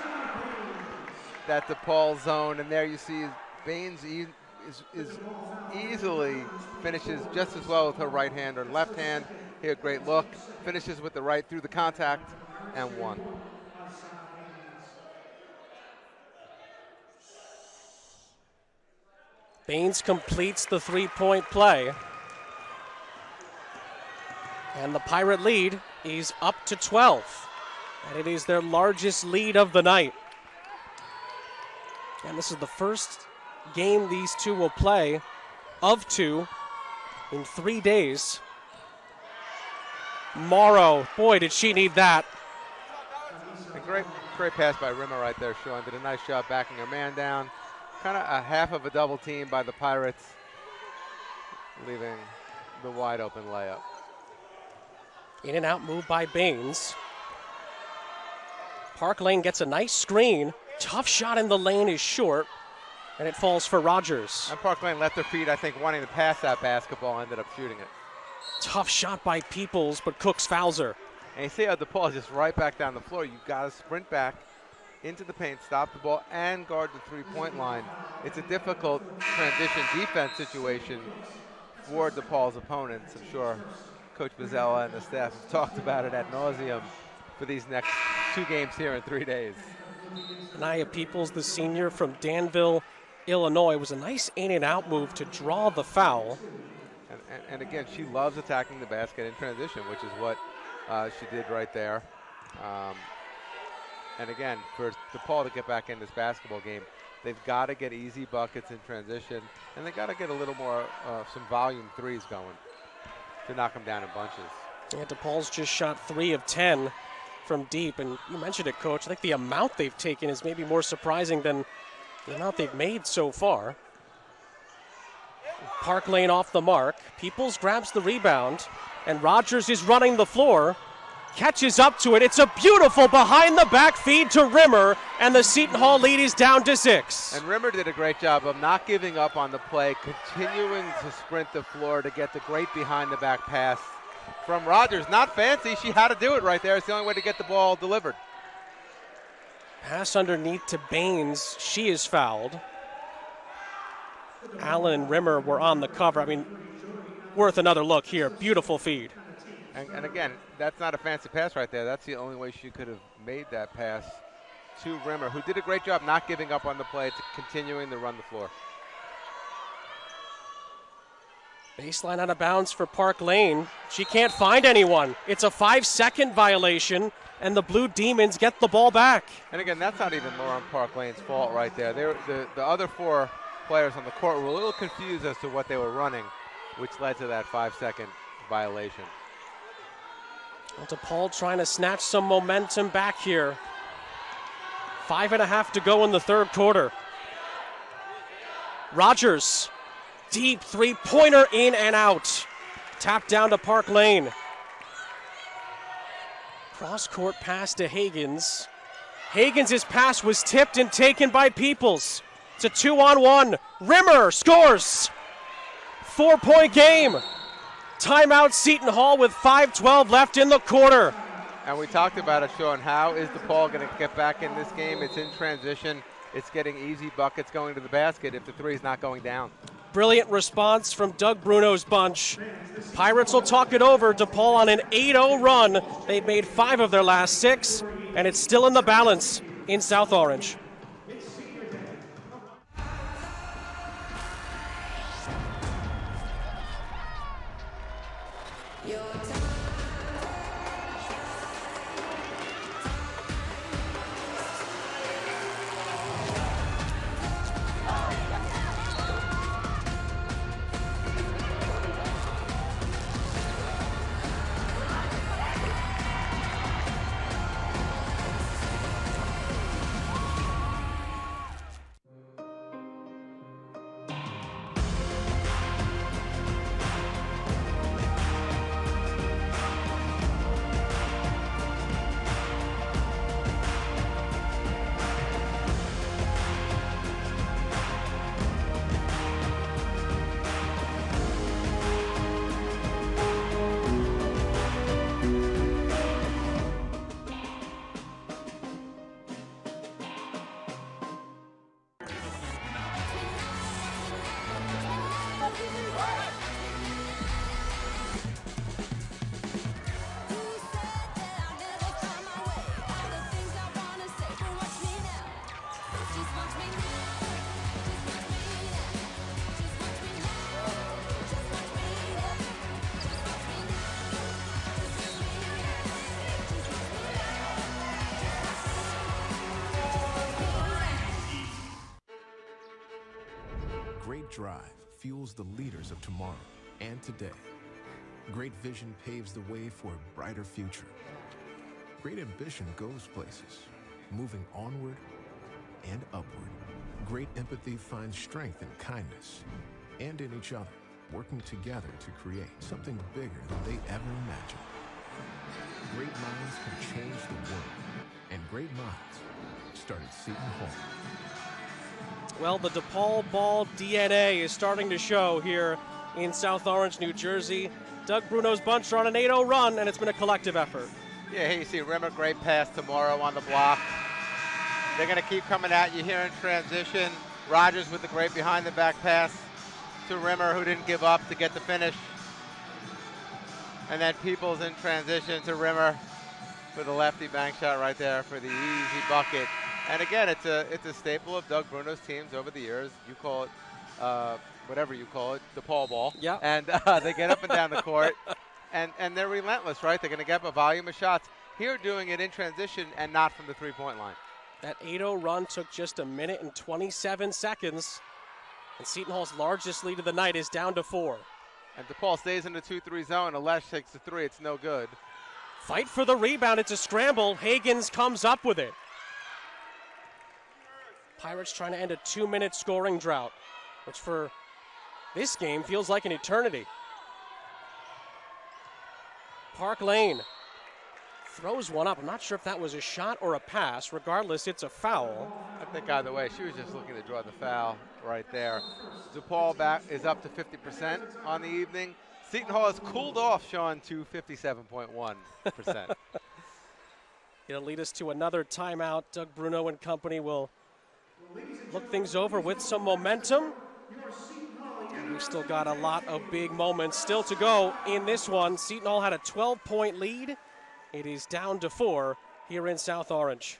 that DePaul zone, and there you see Baines is easily finishes just as well with her right hand or left hand. Here, great look, finishes with the right through the contact, and 1. Baines completes the three-point play. And the Pirate lead is up to 12 And it is their largest lead of the night. And this is the first game these two will play of 2 in 3 days. Morrow, boy, did she need that. A great pass by Rimmer right there, Sean. Did a nice job backing her man down. Kind of a half of a double team by the Pirates, leaving the wide open layup. In and out move by Baines. Park Lane gets a nice screen. Tough shot in the lane is short, and it falls for Rogers. And Park Lane left their feet, I think, wanting to pass that basketball, ended up shooting it. Tough shot by Peoples, but Cooks fouls her. And you see how DePaul is just right back down the floor. You've got to sprint back into the paint, stop the ball, and guard the three-point line. It's a difficult transition defense situation for DePaul's opponents. I'm sure Coach Bozzella and the staff have talked about it ad nauseum for these next 2 games here in 3 days. Anaya Peoples, the senior from Danville, Illinois, was a nice in-and-out move to draw the foul. And again, she loves attacking the basket in transition, which is what she did right there. And again, for DePaul to get back in this basketball game, they've got to get easy buckets in transition, and they've got to get a little more, some volume threes going to knock them down in bunches. Yeah, DePaul's just shot 3 of 10 from deep, and you mentioned it, Coach. I think the amount they've taken is maybe more surprising than the amount they've made so far. Park Lane off the mark. Peoples grabs the rebound, and Rogers is running the floor. Catches up to it. It's a beautiful behind-the-back feed to Rimmer, and the Seton Hall lead is down to 6. And Rimmer did a great job of not giving up on the play, continuing to sprint the floor to get the great behind-the-back pass from Rogers. Not fancy. She had to do it right there. It's the only way to get the ball delivered. Pass underneath to Baines. She is fouled. Allen and Rimmer were on the cover. I mean, worth another look here. Beautiful feed. And again, that's not a fancy pass right there. That's the only way she could have made that pass to Rimmer, who did a great job not giving up on the play, to continuing to run the floor. Baseline out of bounds for Park Lane. She can't find anyone. It's a 5-second violation, and the Blue Demons get the ball back. And again, that's not even Lauren Park Lane's fault right there. The other 4 players on the court were a little confused as to what they were running, which led to that 5-second violation. DePaul trying to snatch some momentum back here. 5.5 to go in the third quarter. Rogers, deep three-pointer in and out. Tapped down to Park Lane. Cross-court pass to Hagans. Hagans' pass was tipped and taken by Peoples. It's a 2-on-1. Rimmer scores. 4-point game. Timeout Seton Hall with 5:12 left in the quarter. And we talked about it, Sean. How is DePaul going to get back in this game? It's in transition. It's getting easy buckets going to the basket if the three is not going down. Brilliant response from Doug Bruno's bunch. Pirates will talk it over. DePaul on an 8-0 run. They've made 5 of their last 6, and it's still in the balance in South Orange. fuels the leaders of tomorrow and today. Great vision paves the way for a brighter future. Great ambition goes places, moving onward and upward. Great empathy finds strength in kindness and in each other, working together to create something bigger than they ever imagined. Great minds can change the world, and great minds start at Seton Hall. Well, the DePaul ball DNA is starting to show here in South Orange, New Jersey. Doug Bruno's bunch are on an 8-0 run, and it's been a collective effort. Yeah, here you see Rimmer, great pass to Morrow on the block. They're going to keep coming at you here in transition. Rogers with the great behind-the-back pass to Rimmer, who didn't give up to get the finish. And then Peoples in transition to Rimmer with a lefty bank shot right there for the easy bucket. And again, it's a staple of Doug Bruno's teams over the years. You call it, whatever you call it, DePaul ball. Yeah. And they get up and down the court, and they're relentless, right? They're going to get up a volume of shots. Here doing it in transition and not from the three-point line. That 8-0 run took just a minute and 27 seconds. And Seton Hall's largest lead of the night is down to 4. And DePaul stays in the 2-3 zone. Alesh takes the 3. It's no good. Fight for the rebound. It's a scramble. Hagans comes up with it. Pirates trying to end a 2-minute scoring drought, which for this game feels like an eternity. Park Lane throws one up. I'm not sure if that was a shot or a pass. Regardless, it's a foul. I think either way, she was just looking to draw the foul right there. DePaul is up to 50% on the evening. Seton Hall has cooled off, Sean, to 57.1%. It'll lead us to another timeout. Doug Bruno and company will look things over with some momentum. And we've still got a lot of big moments still to go in this one. Seton Hall had a 12-point lead. It is down to 4 here in South Orange.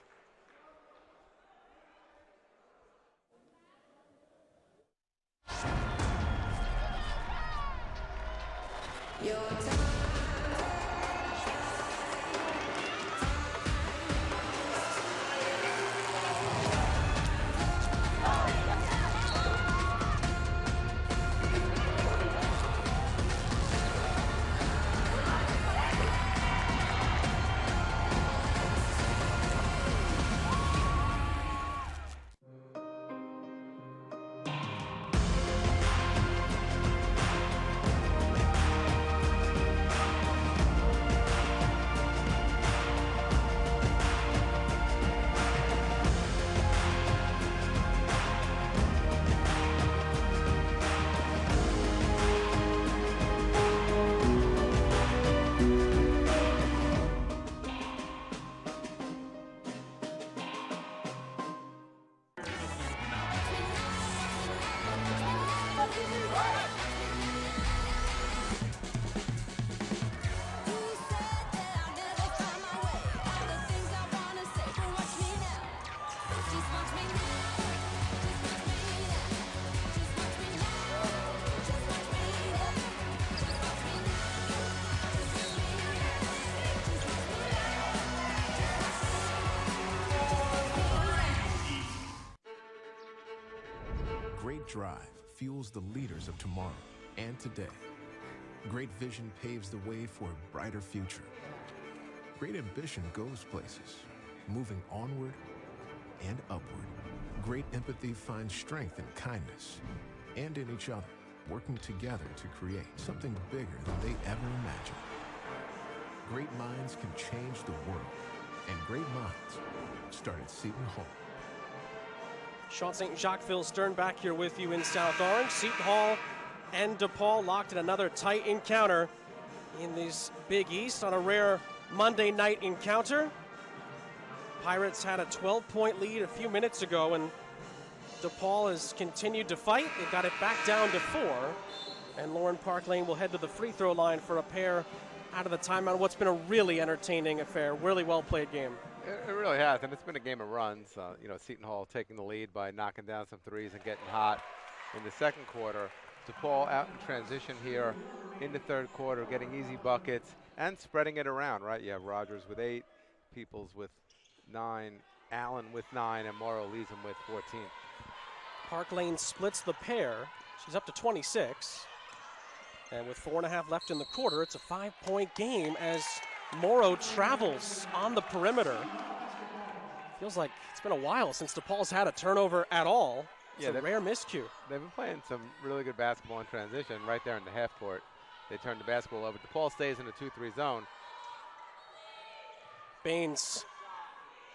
Great drive fuels the leaders of tomorrow and today. Great vision paves the way for a brighter future. Great ambition goes places, moving onward and upward. Great empathy finds strength in kindness and in each other, working together to create something bigger than they ever imagined. Great minds can change the world, and great minds start at Seton Hall. Sean St. Jacques, Phil Stern back here with you in South Orange. Seton Hall and DePaul locked in another tight encounter in this Big East on a rare Monday night encounter. Pirates had a 12-point lead a few minutes ago, and DePaul has continued to fight. They got it back down to 4, and Lauren Park Lane will head to the free throw line for a pair out of the timeout. What's been a really entertaining affair, really well-played game. It really has, and it's been a game of runs. Seton Hall taking the lead by knocking down some threes and getting hot in the second quarter. DePaul out in transition here in the third quarter, getting easy buckets and spreading it around, right? You have Rogers with 8, Peoples with 9, Allen with 9, and Morrow leads them with 14. Park Lane splits the pair. She's up to 26. And with 4.5 left in the quarter, it's a 5-point game as Morrow travels on the perimeter. Feels like it's been a while since DePaul's had a turnover at all. It's a rare miscue. They've been playing some really good basketball in transition right there in the half court. They turn the basketball over. DePaul stays in the 2-3 zone. Baines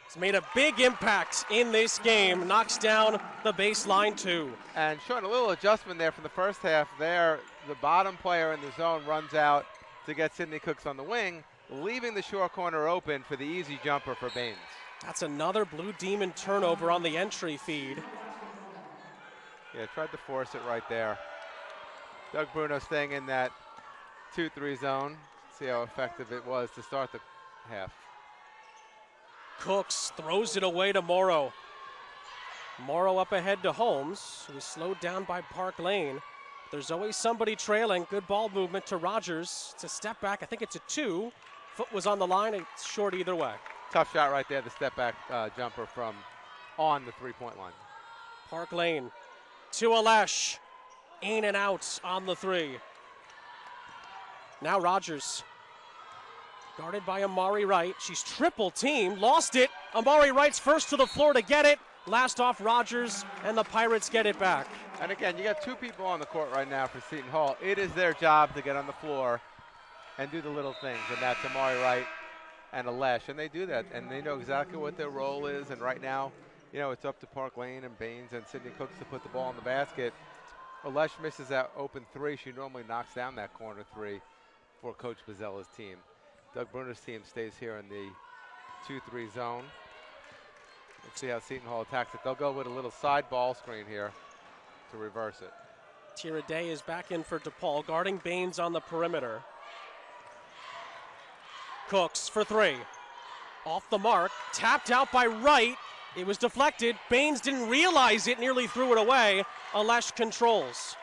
has made a big impact in this game, knocks down the baseline 2. And showing a little adjustment there from the first half there. The bottom player in the zone runs out to get Sidney Cooks on the wing, leaving the short corner open for the easy jumper for Baines. That's another Blue Demon turnover on the entry feed. Yeah, tried to force it right there. Doug Bruno staying in that 2-3 zone. See how effective it was to start the half. Cooks throws it away to Morrow. Morrow up ahead to Holmes, who was slowed down by Park Lane. There's always somebody trailing. Good ball movement to Rogers. It's a step back. I think it's a 2. Foot was on the line. It's short either way. Tough shot right there, the step back jumper from on the 3-point line. Park Lane to Alesh. In and out on the 3. Now Rogers. Guarded by Amari Wright. She's triple teamed. Lost it. Amari Wright's first to the floor to get it. Last off Rogers, and the Pirates get it back. And again, you got 2 people on the court right now for Seton Hall. It is their job to get on the floor and do the little things, and that's Amari Wright and Alesh. And they do that, and they know exactly what their role is. And right now, you know, it's up to Park Lane and Baines and Sidney Cooks to put the ball in the basket. Alesh misses that open 3. She normally knocks down that corner 3 for Coach Bazzella's team. Doug Bruner's team stays here in the 2-3 zone. Let's see how Seton Hall attacks it. They'll go with a little side ball screen here to reverse it. Tira Day is back in for DePaul, guarding Baines on the perimeter. Cooks for 3. Off the mark, tapped out by Wright. It was deflected. Baines didn't realize it, nearly threw it away. Alesh controls.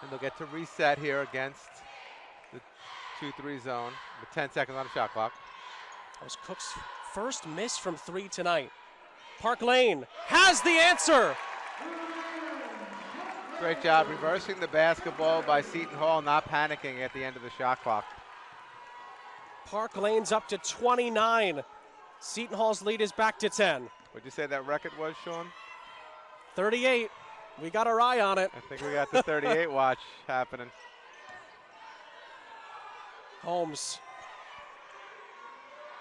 And they'll get to reset here against the 2-3 zone with 10 seconds on the shot clock. That was Cook's first miss from 3 tonight. Park Lane has the answer. Great job reversing the basketball by Seton Hall, not panicking at the end of the shot clock. Park Lane's up to 29. Seton Hall's lead is back to 10. What'd you say that record was, Sean? 38. We got our eye on it. I think we got the 38 watch happening. Holmes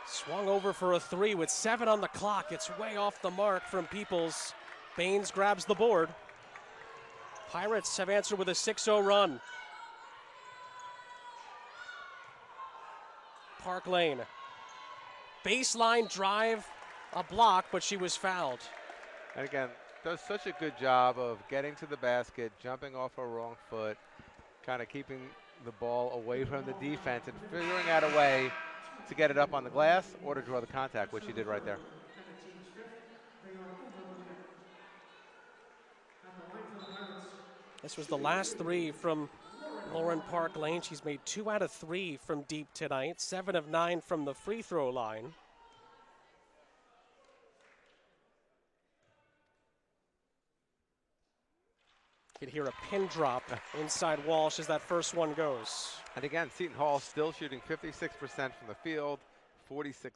swung over for a 3 with 7 on the clock. It's way off the mark from Peoples. Baines grabs the board. Pirates have answered with a 6-0 run. Park Lane. Baseline drive, a block, but she was fouled. And again, does such a good job of getting to the basket, jumping off her wrong foot, kind of keeping the ball away from the defense and figuring out a way to get it up on the glass or to draw the contact, which she did right there. This was the last 3 from Lauren Park Lane. She's made 2 out of 3 from deep tonight, 7 of 9 from the free throw line. You can hear a pin drop inside Walsh as that first one goes. And again, Seton Hall still shooting 56% from the field, 46%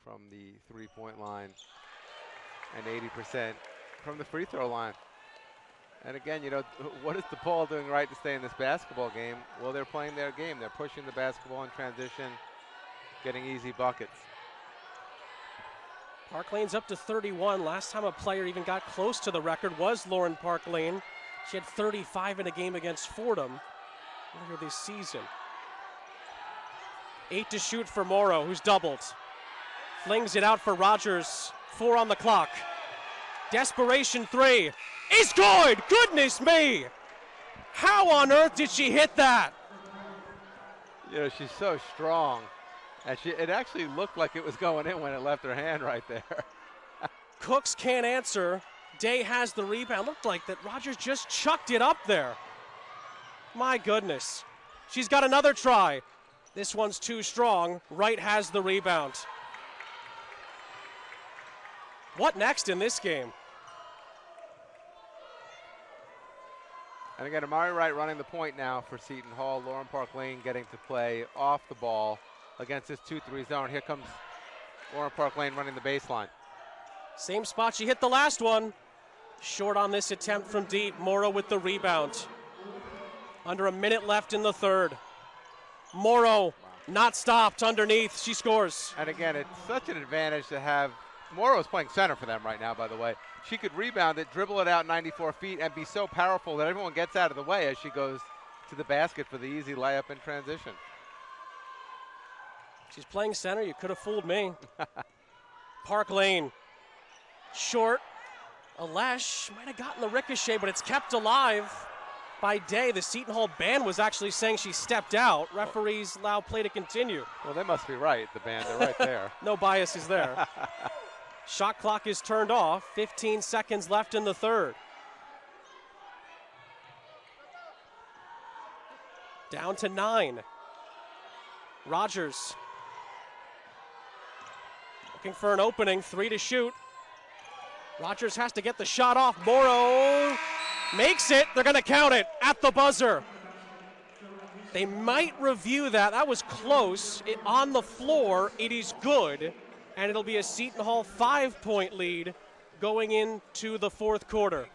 from the three-point line, and 80% from the free throw line. And again, you know, what is DePaul doing right to stay in this basketball game? Well, they're playing their game. They're pushing the basketball in transition, getting easy buckets. Park Lane's up to 31. Last time a player even got close to the record was Lauren Park Lane. She had 35 in a game against Fordham earlier this season. 8 to shoot for Morrow, who's doubled. Flings it out for Rogers. 4 on the clock. Desperation 3 is good. Goodness me. How on earth did she hit that? You know, she's so strong. And it actually looked like it was going in when it left her hand right there. Cooks can't answer. Day has the rebound. Looked like that Rogers just chucked it up there. My goodness. She's got another try. This one's too strong. Wright has the rebound. What next in this game? And again, Amari Wright running the point now for Seton Hall. Lauren Park Lane getting to play off the ball against this 2-3 zone. Here comes Lauren Park Lane running the baseline. Same spot she hit the last one. Short on this attempt from deep. Morrow with the rebound. Under a minute left in the third. Morrow not stopped underneath. She scores. And again, it's such an advantage to have. Morrow's playing center for them right now, by the way. She could rebound it, dribble it out 94 feet, and be so powerful that everyone gets out of the way as she goes to the basket for the easy layup in transition. She's playing center. You could have fooled me. Park Lane. Short. Alesh might have gotten the ricochet, but it's kept alive by Day. The Seton Hall band was actually saying she stepped out. Referees allow play to continue. Well, they must be right, the band. They're right there. No bias is there. Shot clock is turned off. 15 seconds left in the third. Down to 9. Rogers looking for an opening. 3 to shoot. Rogers has to get the shot off. Morrow makes it. They're going to count it at the buzzer. They might review that. That was close. On the floor, it is good. And it'll be a Seton Hall 5-point lead going into the fourth quarter.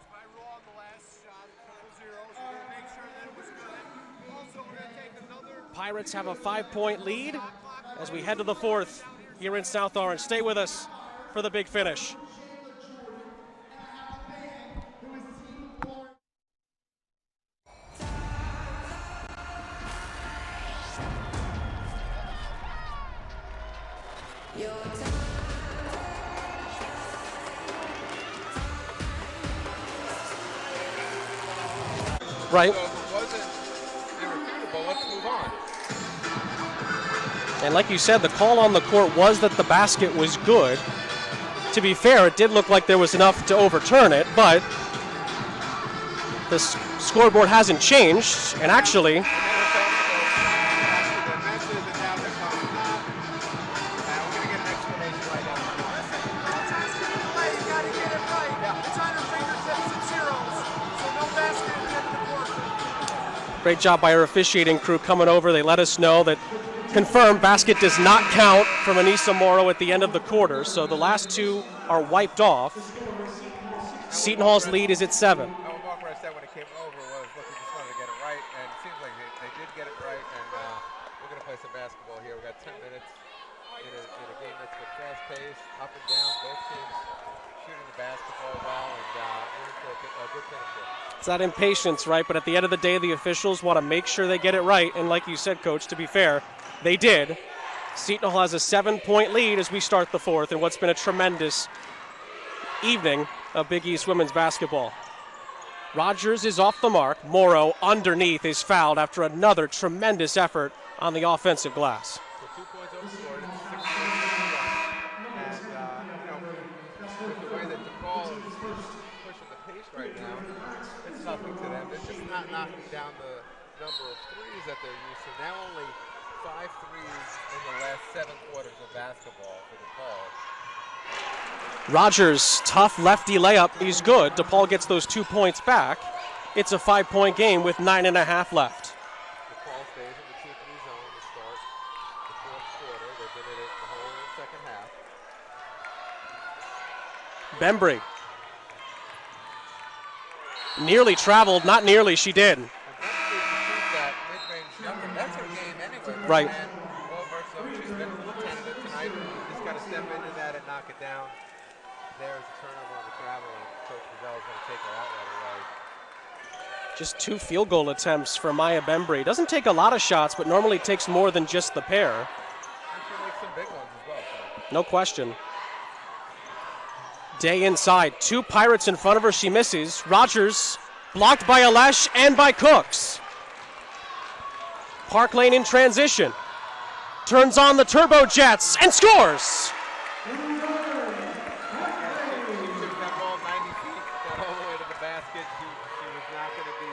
Pirates have a 5-point lead as we head to the fourth here in South Orange. Stay with us for the big finish. Right. So if it wasn't irrefutable, let's move on. And like you said, the call on the court was that the basket was good. To be fair, it did look like there was enough to overturn it, but the scoreboard hasn't changed, and actually great job by our officiating crew coming over. They let us know that confirmed basket does not count from Anissa Morrow at the end of the quarter, so the last two are wiped off. Seton Hall's lead is at 7. Walker, I said when it came over was, look, we just wanted to get it right, and it seems like they did get it right, and we're going to play some basketball here. We've got 10 minutes in a game that's been fast-paced, up and down, both teams shooting the basketball well, and we're in for a good finish here. It's that impatience, right? But at the end of the day, the officials want to make sure they get it right. And like you said, Coach, to be fair, they did. Seton Hall has a 7-point lead as we start the fourth in what's been a tremendous evening of Big East women's basketball. Rogers is off the mark. Morrow underneath is fouled after another tremendous effort on the offensive glass. So 2 points over scored. It's 6 points. And, with the way that depaul is pushing the pace right now, it's nothing to them. They're just not knocking down the number of threes that they're used to. Now only 5 threes in the last 7 quarters of basketball for DePaul. Rogers, tough lefty layup. He's good. DePaul gets those 2 points back. It's a 5-point game with 9.5 left. DePaul stays in the 2-3 zone to start the fourth quarter. They've been in it the whole second half. Bembry. Nearly traveled, not nearly, she did. And Bembry can shoot that mid-range jumper. That's her game anyway. Right. And over, so she's been a little tentative tonight. Just got to step into that and knock it down. There's a turnover on the travel, and Coach Rizzo is going to take her out right away. Just 2 field goal attempts for Maya Bembry. Doesn't take a lot of shots, but normally takes more than just the pair. And she makes some big ones as well. So. No question. Day inside. 2 Pirates in front of her. She misses. Rogers blocked by Alesh and by Cooks. Park Lane in transition. Turns on the turbo jets and scores. She took that ball 90 feet, got all the way to the basket. She was not going to be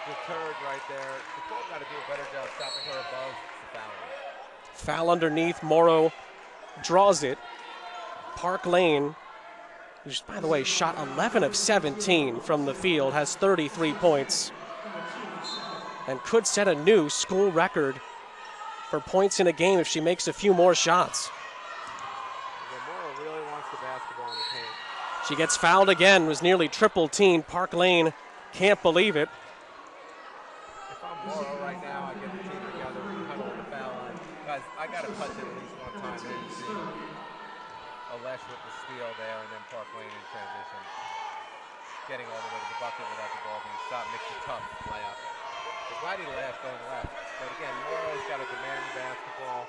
deterred right there. The ball got to do a better job stopping her above the foul line. Foul underneath. Morrow draws it. Park Lane who's, by the way, shot 11 of 17 from the field, has 33 points, and could set a new school record for points in a game if she makes a few more shots. Morrow really wants the basketball in the paint. She gets fouled again, was nearly triple-teamed. Park Lane can't believe it. If I'm Morrow right now, I get the team together, we huddle on the foul line. Guys, I got to touch it at least one time. Then you see Alesh with the steal there, and then Park Lane in transition. Getting all the way to the bucket without the ball being stopped makes it tough to play out. It's mighty last going left. But again, Morrow's got to demand the basketball.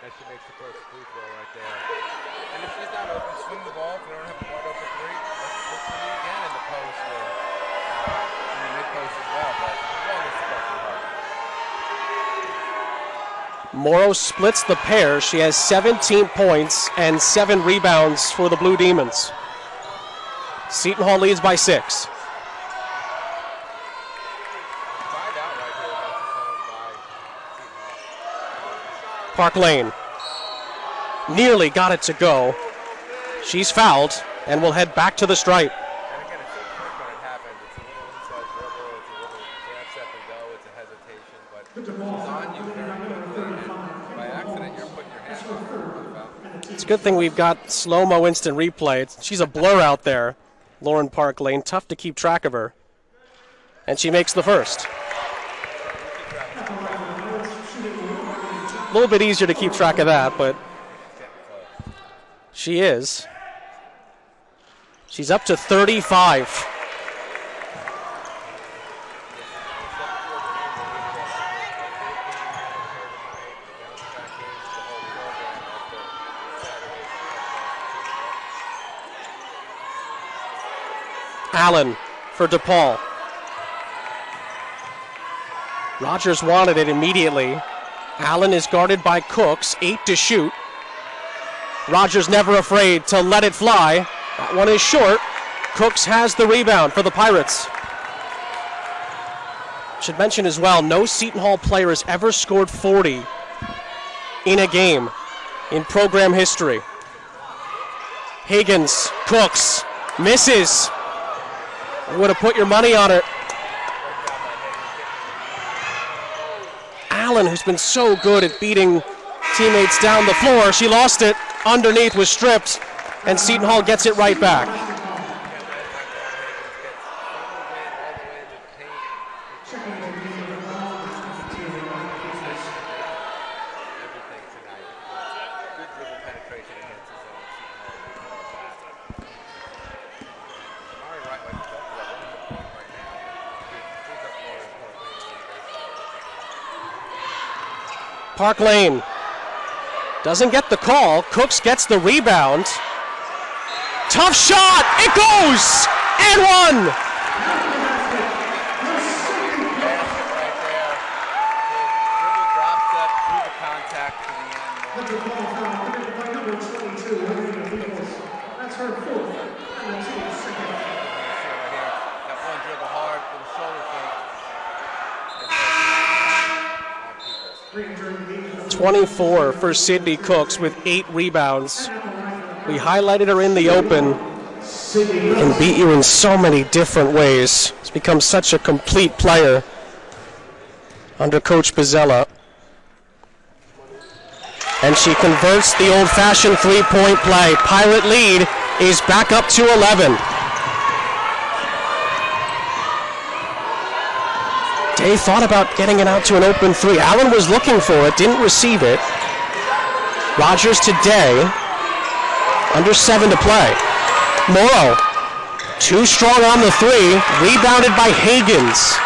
That she makes the first free throw right there. And if she's not open, swing the ball. If you don't have a wide open three, let's look for you again in the post or in the mid post as well. But one is supposed to work. Morrow splits the pair. She has 17 points and 7 rebounds for the Blue Demons. Seton Hall leads by 6. Park Lane nearly got it to go. She's fouled and will head back to the stripe. And again, it's so quick when it happens. It's a little inside dribble, it's a little jab, step and go, it's a hesitation, but it's on you very quickly, and by accident you're putting your hands on the foul. It's a good thing we've got slow-mo instant replay. She's a blur out there, Lauren Park Lane. Tough to keep track of her. And she makes the first. A little bit easier to keep track of that, but she is. She's up to 35. Allen for DePaul. Rogers wanted it immediately. Allen is guarded by Cooks, 8 to shoot. Rogers never afraid to let it fly. That one is short. Cooks has the rebound for the Pirates. Should mention as well, no Seton Hall player has ever scored 40 in a game in program history. Higgins, Cooks, misses. I would have put your money on it. Allen, who's been so good at beating teammates down the floor, she lost it. Underneath was stripped, and Seton Hall gets it right back. Park Lane doesn't get the call. Cooks gets the rebound. Tough shot. It goes. And one. That's her fourth. And that's her second. That one dribble hard for the shoulder fake. 24 for Sidney Cooks with 8 rebounds. We highlighted her in the open. Can beat you in so many different ways. She's become such a complete player under Coach Bozzella. And she converts the old-fashioned three-point play. Pirate lead is back up to 11. Day thought about getting it out to an open three. Allen was looking for it, didn't receive it. Rogers today, under 7 to play. Morrow, too strong on the three, rebounded by Higgins.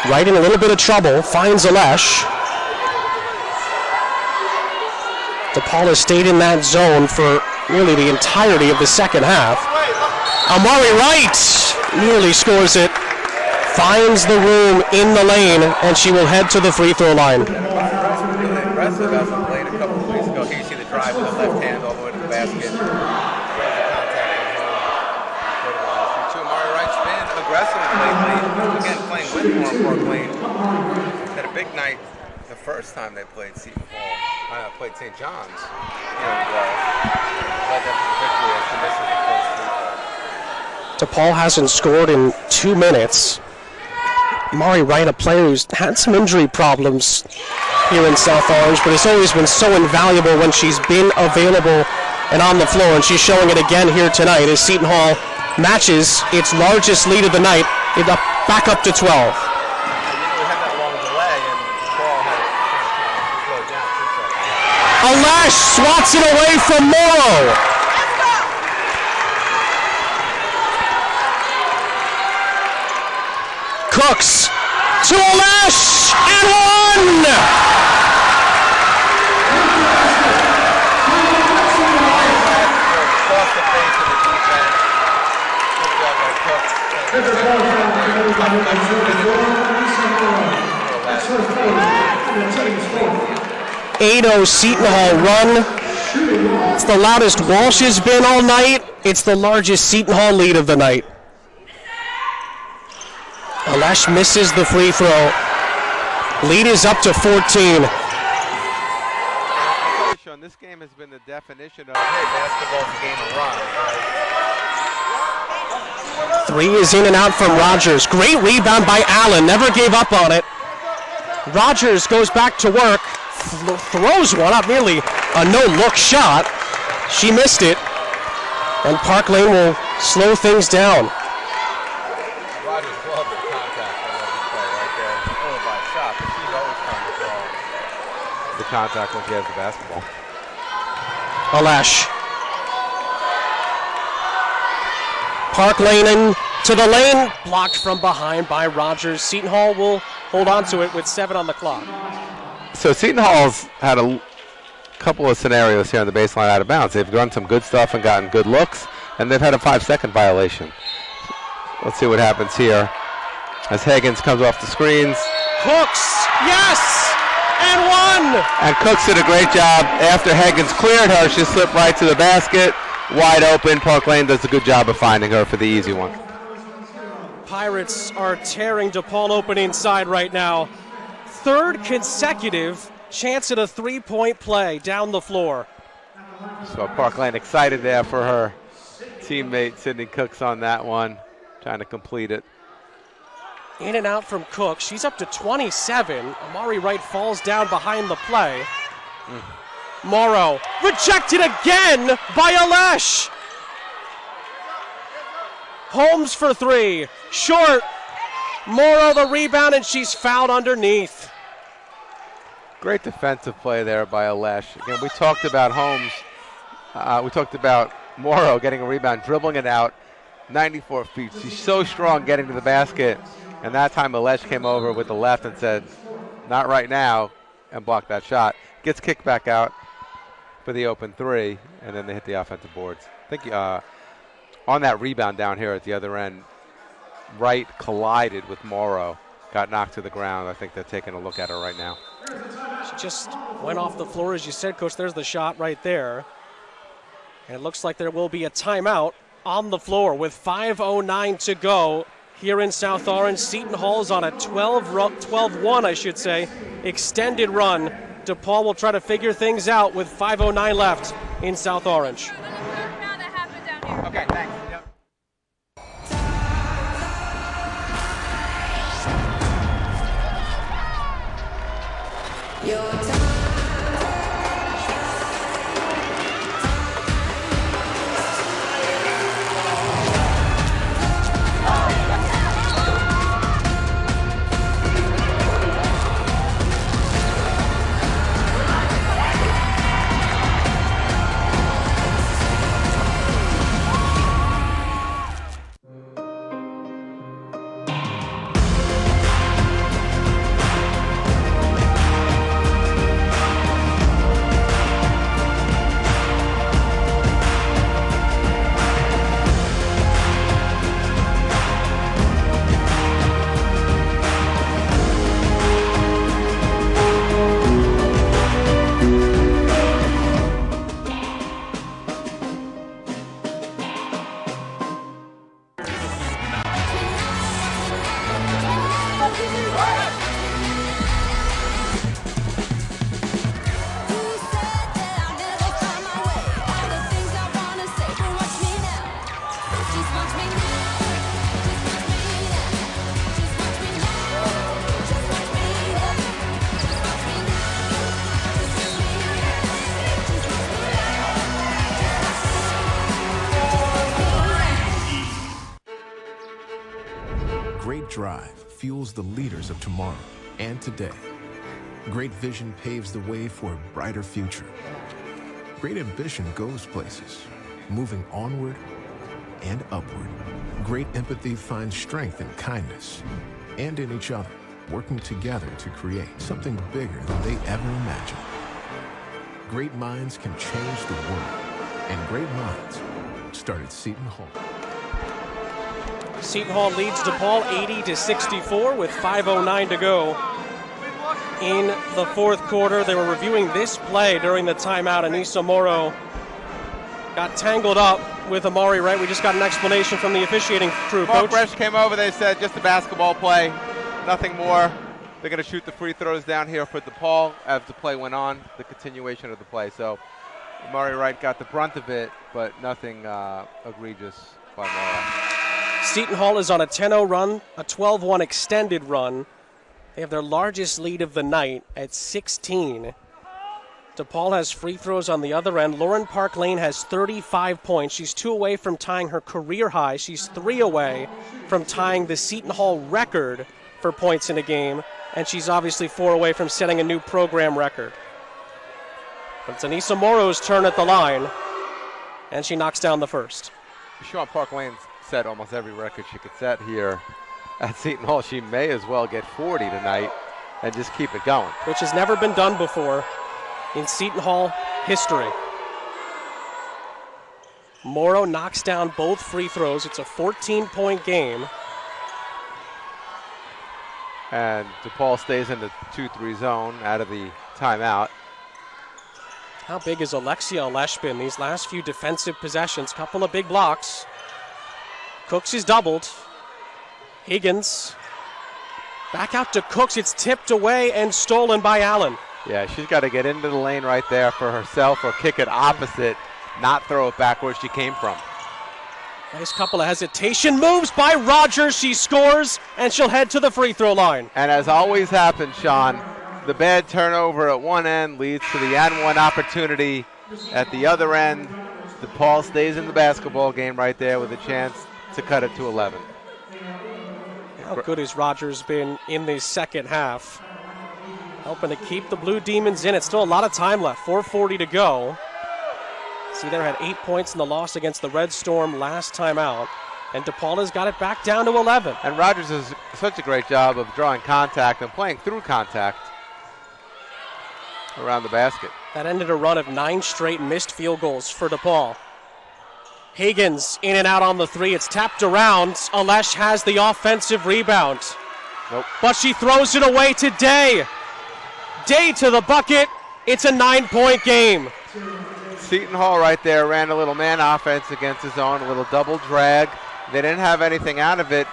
Right in a little bit of trouble, finds Alesh. DePaul has stayed in that zone for nearly the entirety of the second half. Amari Wright nearly scores it. Finds the room in the lane, and she will head to the free throw line. Really impressive as of late a couple of weeks ago. Here you see the drive with the left hand all the way to the basket. Throws the contact on home. Amari Wright's been aggressive lately. Again, playing with more Park Lane. Had a big night the first time they played Seton Hall, played St. John's here in Guelph. Led them to the victory as she misses the first free throw. DePaul hasn't scored in 2 minutes. Mari Wright, a player who's had some injury problems here in South Orange, but has always been so invaluable when she's been available and on the floor, and she's showing it again here tonight as Seton Hall matches its largest lead of the night, back up to 12. We had that long delay, and Paul had to slow down. Alash swats it away from Morrow. Cooks to Alash and one! Across the face of the defense. Good job by Cooks. 8-0 Seton Hall run. It's the loudest Walsh has been all night. It's the largest Seton Hall lead of the night. Alash misses the free throw. Lead is up to 14. This game has been the definition of, hey, basketball's a game of run, right? Three is in and out from Rogers. Great rebound by Allen. Never gave up on it. Rogers goes back to work. Throws one up, nearly a no-look shot. She missed it. And Park Lane will slow things down. Rogers loved the contact on every play right there. Only by a shot, but she's always trying to draw the contact when she has the basketball. Alash. Park Lane in to the lane. Blocked from behind by Rogers. Seton Hall will hold on to it with 7 on the clock. So Seton Hall's had a couple of scenarios here on the baseline out of bounds. They've done some good stuff and gotten good looks, and they've had a 5-second violation. Let's see what happens here as Higgins comes off the screens. Cooks, yes, and one. And Cooks did a great job. After Higgins cleared her, she slipped right to the basket, wide open. Park Lane does a good job of finding her for the easy one. Pirates are tearing DePaul open inside right now. Third consecutive chance at a three-point play down the floor. So Park Lane excited there for her teammate Sidney Cooks on that one, trying to complete it. In and out from Cook. She's up to 27. Amari Wright falls down behind the play. Morrow rejected again by Alash. Holmes for three. Short. Morrow the rebound, and she's fouled underneath. Great defensive play there by Alash. Again, we talked about Holmes. We talked about Morrow getting a rebound, dribbling it out, 94 feet. She's so strong getting to the basket. And that time Alash came over with the left and said, not right now, and blocked that shot. Gets kicked back out for the open three, and then they hit the offensive boards. I think on that rebound down here at the other end, Wright collided with Morrow, got knocked to the ground. I think they're taking a look at her right now. She just went off the floor, as you said, Coach. There's the shot right there. And it looks like there will be a timeout on the floor with 5:09 to go here in South Orange. Seton Hall's on a 12-1, I should say, extended run. DePaul will try to figure things out with 5:09 left in South Orange. Okay, thanks. Yep. drive fuels the leaders of tomorrow and today. Great vision paves the way for a brighter future. Great ambition goes places, moving onward and upward. Great empathy finds strength in kindness and in each other, working together to create something bigger than they ever imagined. Great minds can change the world, and great minds start at Seton Hall. Seton Hall leads DePaul 80-64 with 5:09 to go in the fourth quarter. They were reviewing this play during the timeout. Anissa Morrow got tangled up with Amari Wright. We just got an explanation from the officiating crew. Mark Coach? Resch came over. They said just a basketball play, nothing more. They're going to shoot the free throws down here for DePaul as the play went on, the continuation of the play. So Amari Wright got the brunt of it, but nothing egregious by Morrow. Seton Hall is on a 10-0 run, a 12-1 extended run. They have their largest lead of the night at 16. DePaul has free throws on the other end. Lauren Park Lane has 35 points. She's 2 away from tying her career high. She's 3 away from tying the Seton Hall record for points in a game. And she's obviously 4 away from setting a new program record. But it's Anissa Morrow's turn at the line, and she knocks down the first. Sean Park Lane set almost every record she could set here at Seton Hall. She may as well get 40 tonight and just keep it going. Which has never been done before in Seton Hall history. Morrow knocks down both free throws. It's a 14-point game. And DePaul stays in the 2-3 zone out of the timeout. How big is Alexia Alesh been these last few defensive possessions? Couple of big blocks. Cooks is doubled. Higgins back out to Cooks. It's tipped away and stolen by Allen. Yeah, she's got to get into the lane right there for herself or kick it opposite, not throw it back where she came from. Nice couple of hesitation moves by Rogers. She scores, and she'll head to the free throw line. And as always happens, Sean, the bad turnover at one end leads to the and one opportunity at the other end. DePaul stays in the basketball game right there with a chance to cut it to 11. How good has Rogers been in the second half? Helping to keep the Blue Demons in. It's still a lot of time left, 4:40 to go. See, there had 8 points in the loss against the Red Storm last time out. And DePaul has got it back down to 11. And Rogers does such a great job of drawing contact and playing through contact around the basket. That ended a run of 9 straight missed field goals for DePaul. Higgins in and out on the three. It's tapped around. Alesh has the offensive rebound. Nope. But she throws it away to Day. Day to the bucket. It's a 9-point game. Seton Hall right there ran a little man offense against his own, a little double drag. They didn't have anything out of it.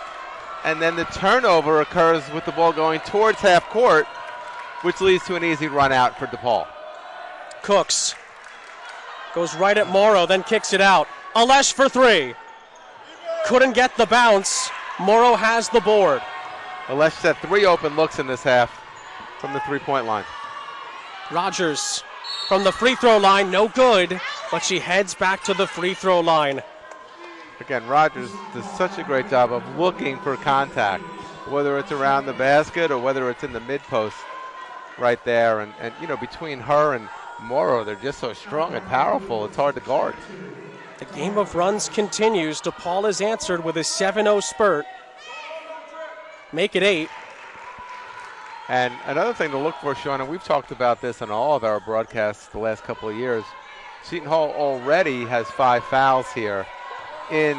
And then the turnover occurs with the ball going towards half court, which leads to an easy run out for DePaul. Cooks goes right at Morrow, then kicks it out. Alesh for 3. Couldn't get the bounce. Morrow has the board. Alesh set 3 open looks in this half from the three-point line. Rogers from the free throw line, no good, but she heads back to the free throw line. Again, Rogers does such a great job of looking for contact, whether it's around the basket or whether it's in the mid-post right there. And you know, between her and Morrow, they're just so strong and powerful, it's hard to guard. The game of runs continues. DePaul has answered with a 7-0 spurt. Make it 8. And another thing to look for, Sean, and we've talked about this in all of our broadcasts the last couple of years, Seton Hall already has 5 fouls here in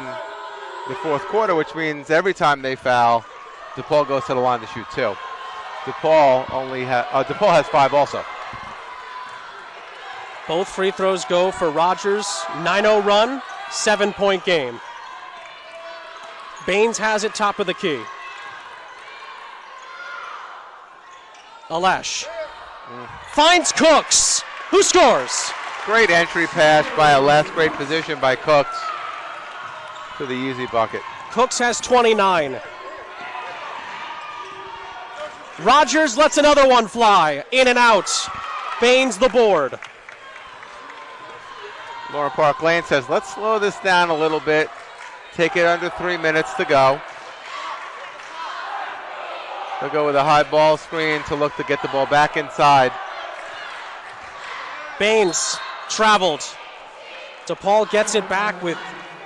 the fourth quarter, which means every time they foul, DePaul goes to the line to shoot 2. DePaul has 5 also. Both free throws go for Rogers. 9-0 run, 7-point game. Baines has it top of the key. Alesh finds Cooks, who scores. Great entry pass by Alesh, great position by Cooks to the easy bucket. Cooks has 29. Rogers lets another one fly, in and out. Baines the board. Lauren Park Lane says, let's slow this down a little bit. Take it under 3 minutes to go. They'll go with a high ball screen to look to get the ball back inside. Baines traveled. DePaul gets it back with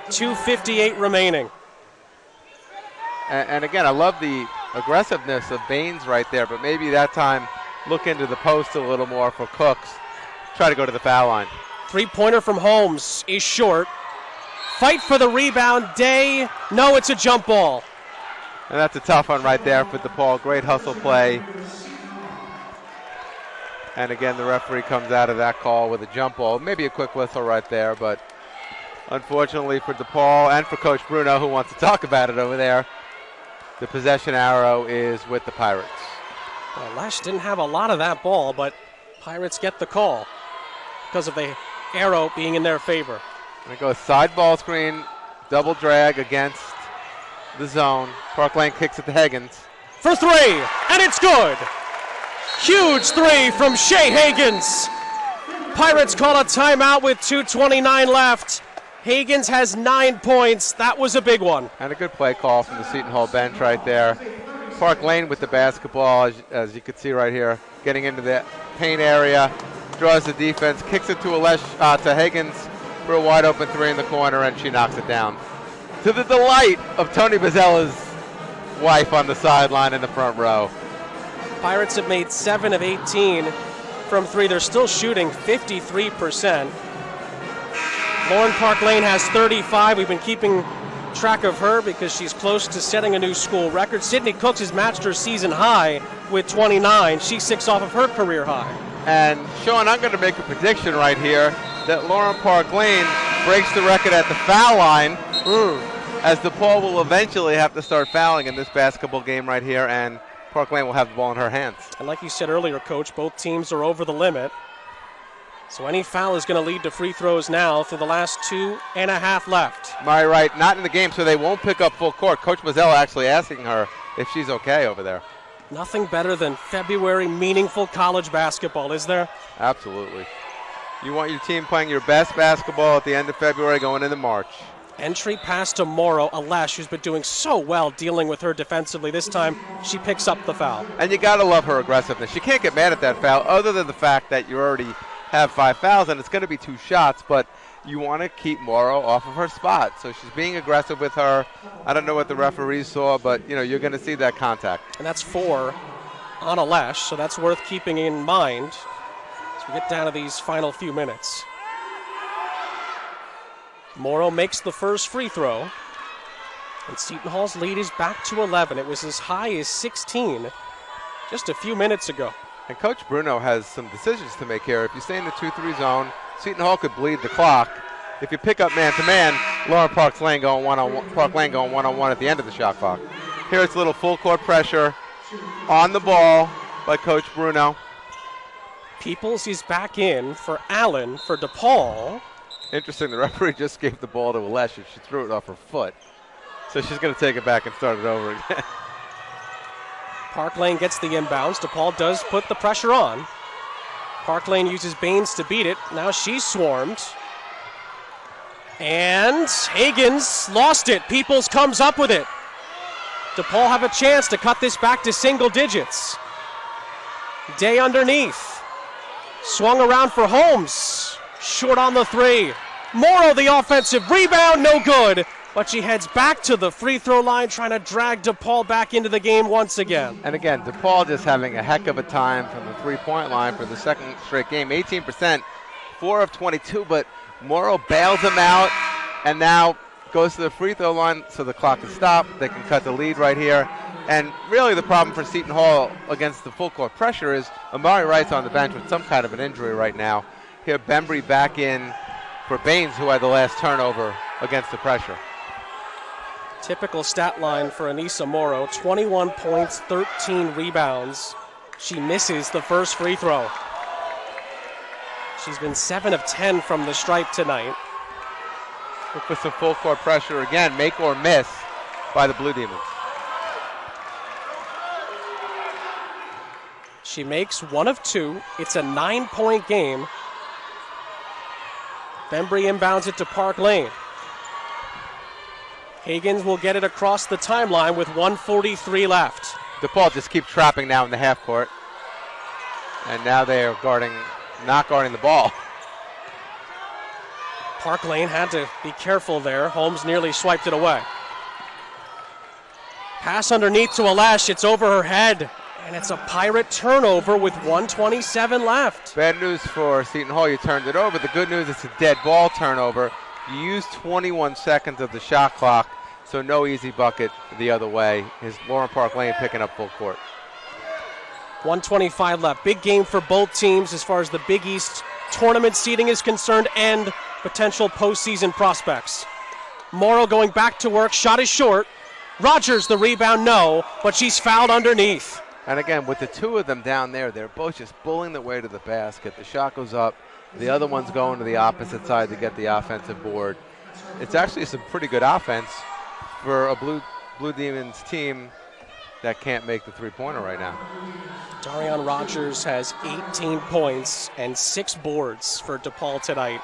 2:58 remaining. And again, I love the aggressiveness of Baines right there, but maybe that time look into the post a little more for Cooks. Try to go to the foul line. Three-pointer from Holmes is short. Fight for the rebound. Day, no, it's a jump ball. And that's a tough one right there for DePaul. Great hustle play. And again, the referee comes out of that call with a jump ball. Maybe a quick whistle right there, but unfortunately for DePaul and for Coach Bruno, who wants to talk about it over there, the possession arrow is with the Pirates. Well, Lesh didn't have a lot of that ball, but Pirates get the call because of the arrow being in their favor. And it goes side ball screen, double drag against the zone. Park Lane kicks it to Higgins. For three, and it's good. Huge three from Shea Higgins. Pirates call a timeout with 2:29 left. Higgins has 9 points. That was a big one. And a good play call from the Seton Hall bench right there. Park Lane with the basketball, as you can see right here, getting into the paint area, draws the defense, kicks it to Higgins for a wide open three in the corner, and she knocks it down. To the delight of Tony Bazzella's wife on the sideline in the front row. Pirates have made 7 of 18 from three. They're still shooting 53%. Lauren Park Lane has 35. We've been keeping track of her because she's close to setting a new school record. Sidney Cooks has matched her season high with 29. She's 6 off of her career high. And Sean, I'm going to make a prediction right here that Lauren Park Lane breaks the record at the foul line, as DePaul will eventually have to start fouling in this basketball game right here, and Park Lane will have the ball in her hands. And like you said earlier, Coach, both teams are over the limit. So any foul is going to lead to free throws now through the last 2.5 left. Murray Wright not in the game, so they won't pick up full court. Coach Mazzella actually asking her if she's okay over there. Nothing better than February meaningful college basketball, is there? Absolutely. You want your team playing your best basketball at the end of February going into March. Entry pass to Morrow, Alesh, who's been doing so well dealing with her defensively. This time, she picks up the foul. And you got to love her aggressiveness. You can't get mad at that foul other than the fact that you already have 5 fouls and it's going to be 2 shots, but you want to keep Morrow off of her spot. So she's being aggressive with her. I don't know what the referees saw, but you're going to see that contact. And that's 4 on Alesh, so that's worth keeping in mind as we get down to these final few minutes. Morrow makes the first free throw, and Seton Hall's lead is back to 11. It was as high as 16 just a few minutes ago. And Coach Bruno has some decisions to make here. If you stay in the 2-3 zone, Seton Hall could bleed the clock. If you pick up man-to-man, Lauren Park Lane going one-on-one at the end of the shot clock. Here it's a little full court pressure on the ball by Coach Bruno. Peoples is back in for Allen for DePaul. Interesting, the referee just gave the ball to Alesh and she threw it off her foot. So she's going to take it back and start it over again. Park Lane gets the inbounds. DePaul does put the pressure on. Park Lane uses Baines to beat it. Now she's swarmed. And Higgins lost it. Peoples comes up with it. DePaul have a chance to cut this back to single digits. Day underneath. Swung around for Holmes. Short on the 3. Morrow the offensive rebound, no good. But she heads back to the free throw line, trying to drag DePaul back into the game once again. And again, DePaul just having a heck of a time from the three-point line for the second straight game. 18%, 4 of 22, but Morrow bails them out and now goes to the free throw line, so the clock is stopped. They can cut the lead right here. And really the problem for Seton Hall against the full court pressure is Amari Wright's on the bench with some kind of an injury right now. Here, Bembry back in for Baines, who had the last turnover against the pressure. Typical stat line for Anissa Morrow, 21 points, 13 rebounds. She misses the first free throw. She's been 7 of 10 from the stripe tonight. Look for some full court pressure again, make or miss by the Blue Demons. She makes 1 of 2. It's a 9-point game. Bembry inbounds it to Park Lane. Higgins will get it across the timeline with 1:43 left. DePaul just keep trapping now in the half court. And now they are not guarding the ball. Park Lane had to be careful there. Holmes nearly swiped it away. Pass underneath to Alesh. It's over her head. And it's a Pirate turnover with 1:27 left. Bad news for Seton Hall, you turned it over. The good news, it's a dead ball turnover. You used 21 seconds of the shot clock, so no easy bucket the other way. Is Lauren Park Lane picking up full court. 1:25 left. Big game for both teams as far as the Big East tournament seeding is concerned and potential postseason prospects. Morrow going back to work. Shot is short. Rogers the rebound, no, but she's fouled underneath. And again, with the two of them down there, they're both just bullying their way to the basket. The shot goes up. The other one's going to the opposite side to get the offensive board. It's actually some pretty good offense for a Blue Demons team that can't make the three-pointer right now. Darian Rogers has 18 points and 6 boards for DePaul tonight.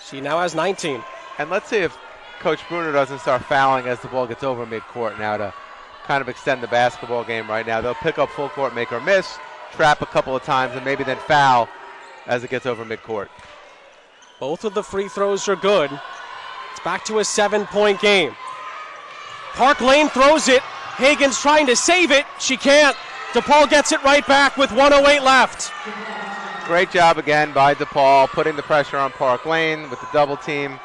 She now has 19. And let's see if Coach Bruner doesn't start fouling as the ball gets over midcourt now to kind of extend the basketball game right now. They'll pick up full court, make her miss, trap a couple of times, and maybe then foul as it gets over midcourt. Both of the free throws are good. It's back to a 7-point game. Park Lane throws it. Hagen's trying to save it. She can't. DePaul gets it right back with 1:08 left. Great job again by DePaul, putting the pressure on Park Lane with the double team.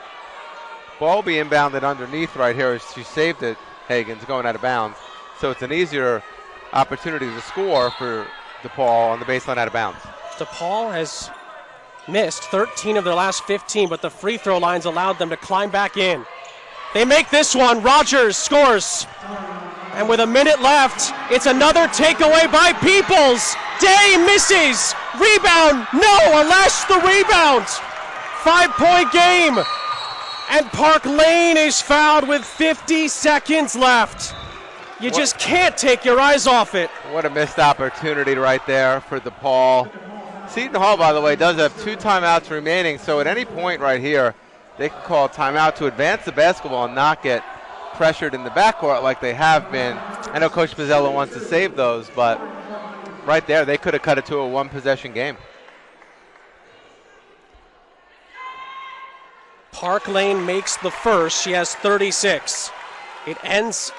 Ball be inbounded underneath right here as she saved it. Hagen's going out of bounds. So it's an easier opportunity to score for DePaul on the baseline out of bounds. DePaul has missed 13 of their last 15, but the free throw lines allowed them to climb back in. They make this one. Rogers scores. And with a minute left, it's another takeaway by Peoples. Day misses. Rebound. No, Alesh the rebound. 5-point game. And Park Lane is fouled with 50 seconds left. You just can't take your eyes off it. What a missed opportunity right there for DePaul. Seton Hall, by the way, does have 2 timeouts remaining, so at any point right here, they can call a timeout to advance the basketball and not get pressured in the backcourt like they have been. I know Coach Pizzella wants to save those, but right there, they could have cut it to a 1-possession game. Park Lane makes the first. She has 36. It ends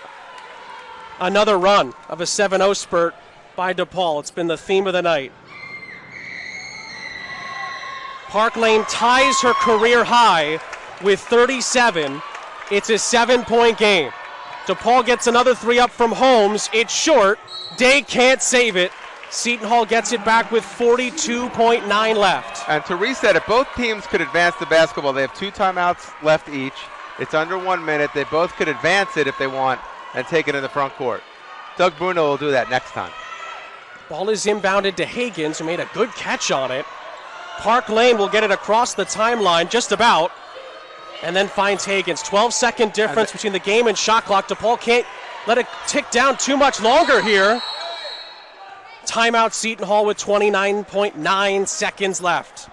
another run of a 7-0 spurt by DePaul. It's been the theme of the night. Park Lane ties her career high with 37. It's a 7-point game. DePaul gets another 3 up from Holmes. It's short. Day can't save it. Seton Hall gets it back with 42.9 left. And to reset it, both teams could advance the basketball. They have 2 timeouts left each. It's under 1 minute. They both could advance it if they want and take it in the front court. Doug Bruno will do that next time. Ball is inbounded to Higgins, who made a good catch on it. Park Lane will get it across the timeline just about, and then finds Higgins. 12-second difference between the game and shot clock. DePaul can't let it tick down too much longer here. Timeout Seton Hall with 29.9 seconds left.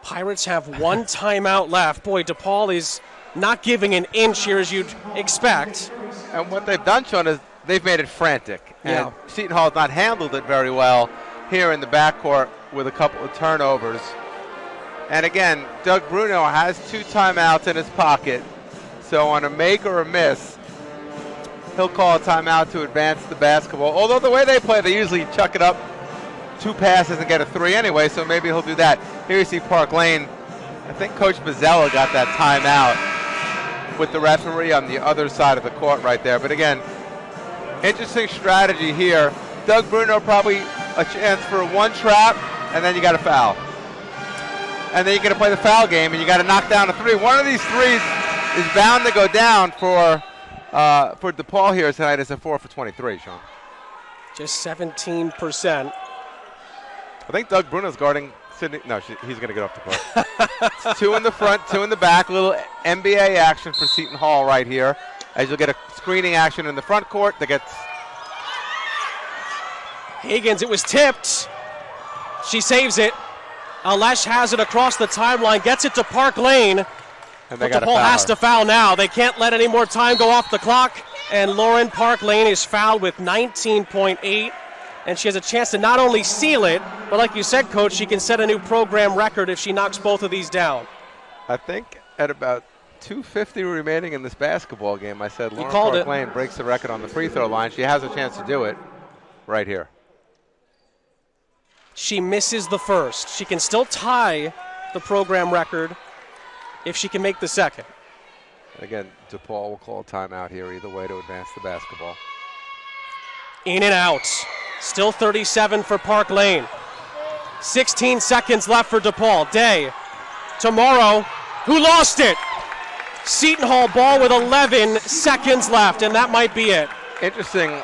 Pirates have 1 timeout left. Boy, DePaul is not giving an inch here as you'd expect. And what they've done, Sean, is they've made it frantic. Yeah. And Seton Hall has not handled it very well here in the backcourt with a couple of turnovers. And again, Doug Bruno has 2 timeouts in his pocket. So on a make or a miss, he'll call a timeout to advance the basketball. Although the way they play, they usually chuck it up 2 passes and get a 3 anyway, so maybe he'll do that. Here you see Park Lane. I think Coach Pizzella got that timeout with the referee on the other side of the court right there. But again, interesting strategy here. Doug Bruno probably a chance for 1 trap, and then you got a foul. And then you're going to play the foul game, and you got to knock down a 3. One of these 3s is bound to go down for DePaul here tonight. It's a 4 for 23, Sean. Just 17%. I think Doug Bruno's guarding Sidney. No, he's going to get off the court. It's 2 in the front, 2 in the back. A little NBA action for Seton Hall right here, as you'll get a screening action in the front court that gets. Higgins, it was tipped. She saves it. Alesh has it across the timeline, gets it to Park Lane. And they but DePaul has to foul now. They can't let any more time go off the clock. And Lauren Park Lane is fouled with 19.8. And she has a chance to not only seal it, but like you said, Coach, she can set a new program record if she knocks both of these down. I think at about 2:50 remaining in this basketball game, I said Lauren called Park it. Lane breaks the record on the free throw line. She has a chance to do it right here. She misses the first. She can still tie the program record if she can make the second. Again, DePaul will call a timeout here either way to advance the basketball. In and out. Still 37 for Park Lane. 16 seconds left for DePaul. Day. Tomorrow. Who lost it? Seton Hall ball with 11 seconds left, and that might be it. Interesting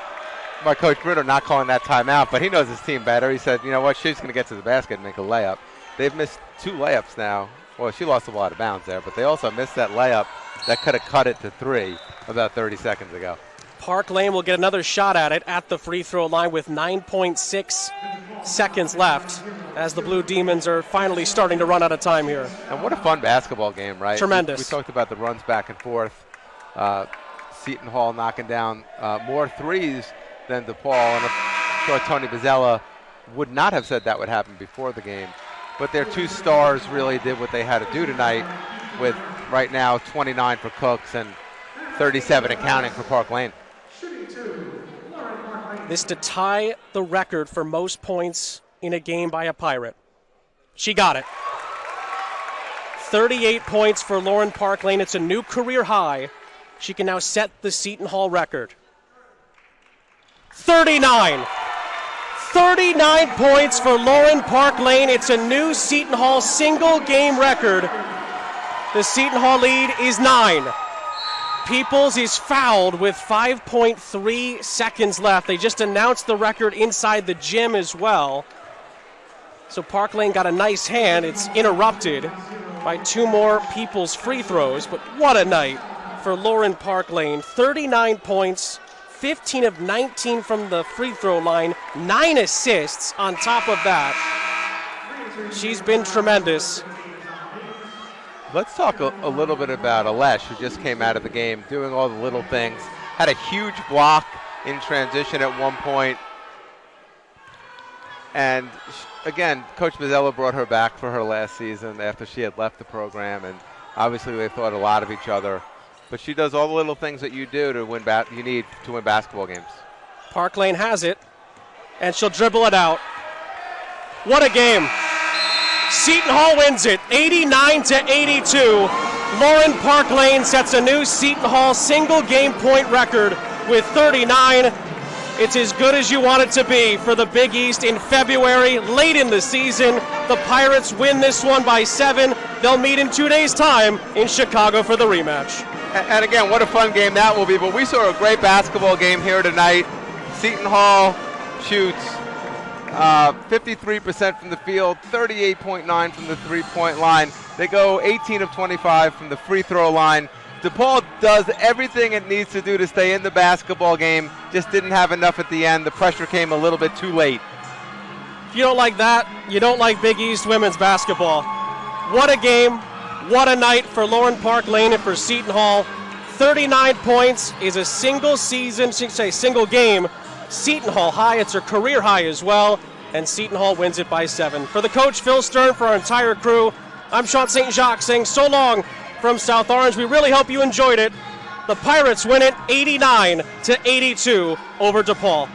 by Coach Bruno not calling that timeout, but he knows his team better. He said, you know what, she's going to get to the basket and make a layup. They've missed 2 layups now. Well, she lost a lot of bounds there, but they also missed that layup that could have cut it to 3 about 30 seconds ago. Park Lane will get another shot at it at the free throw line with 9.6 seconds left as the Blue Demons are finally starting to run out of time here. And what a fun basketball game, right? Tremendous. We talked about the runs back and forth. Seton Hall knocking down more threes than DePaul. And I'm sure Tony Bozzella would not have said that would happen before the game. But their 2 stars really did what they had to do tonight with right now 29 for Cooks and 37 and counting for Park Lane. This to tie the record for most points in a game by a Pirate. She got it. 38 points for Lauren Park Lane. It's a new career high. She can now set the Seton Hall record. 39. 39 points for Lauren Park Lane. It's a new Seton Hall single game record. The Seton Hall lead is 9. Peoples is fouled with 5.3 seconds left. They just announced the record inside the gym as well. So Park Lane got a nice hand. It's interrupted by 2 more Peoples free throws. But what a night for Lauren Park Lane. 39 points, 15 of 19 from the free throw line, 9 assists on top of that. She's been tremendous. Let's talk a little bit about Alesh, who just came out of the game, doing all the little things. Had a huge block in transition at one point. And again, Coach Bozzella brought her back for her last season after she had left the program, and obviously they thought a lot of each other. But she does all the little things that you do to win you need to win basketball games. Park Lane has it, and she'll dribble it out. What a game. Seton Hall wins it, 89-82. Lauren Park Lane sets a new Seton Hall single game point record with 39. It's as good as you want it to be for the Big East in February, late in the season. The Pirates win this one by 7. They'll meet in 2 days' time in Chicago for the rematch. And again, what a fun game that will be. But we saw a great basketball game here tonight. Seton Hall shoots 53% from the field, 38.9 from the three-point line. They go 18 of 25 from the free throw line. DePaul does everything it needs to do to stay in the basketball game, just didn't have enough at the end. The pressure came a little bit too late. If you don't like that, you don't like Big East women's basketball. What a game, what a night for Lauren Park Lane and for Seton Hall. 39 points is a single game Seton Hall high. It's her career high as well, and Seton Hall wins it by 7. For the coach, Phil Stern, for our entire crew, I'm Sean St. Jacques saying so long from South Orange. We really hope you enjoyed it. The Pirates win it 89-82 over DePaul.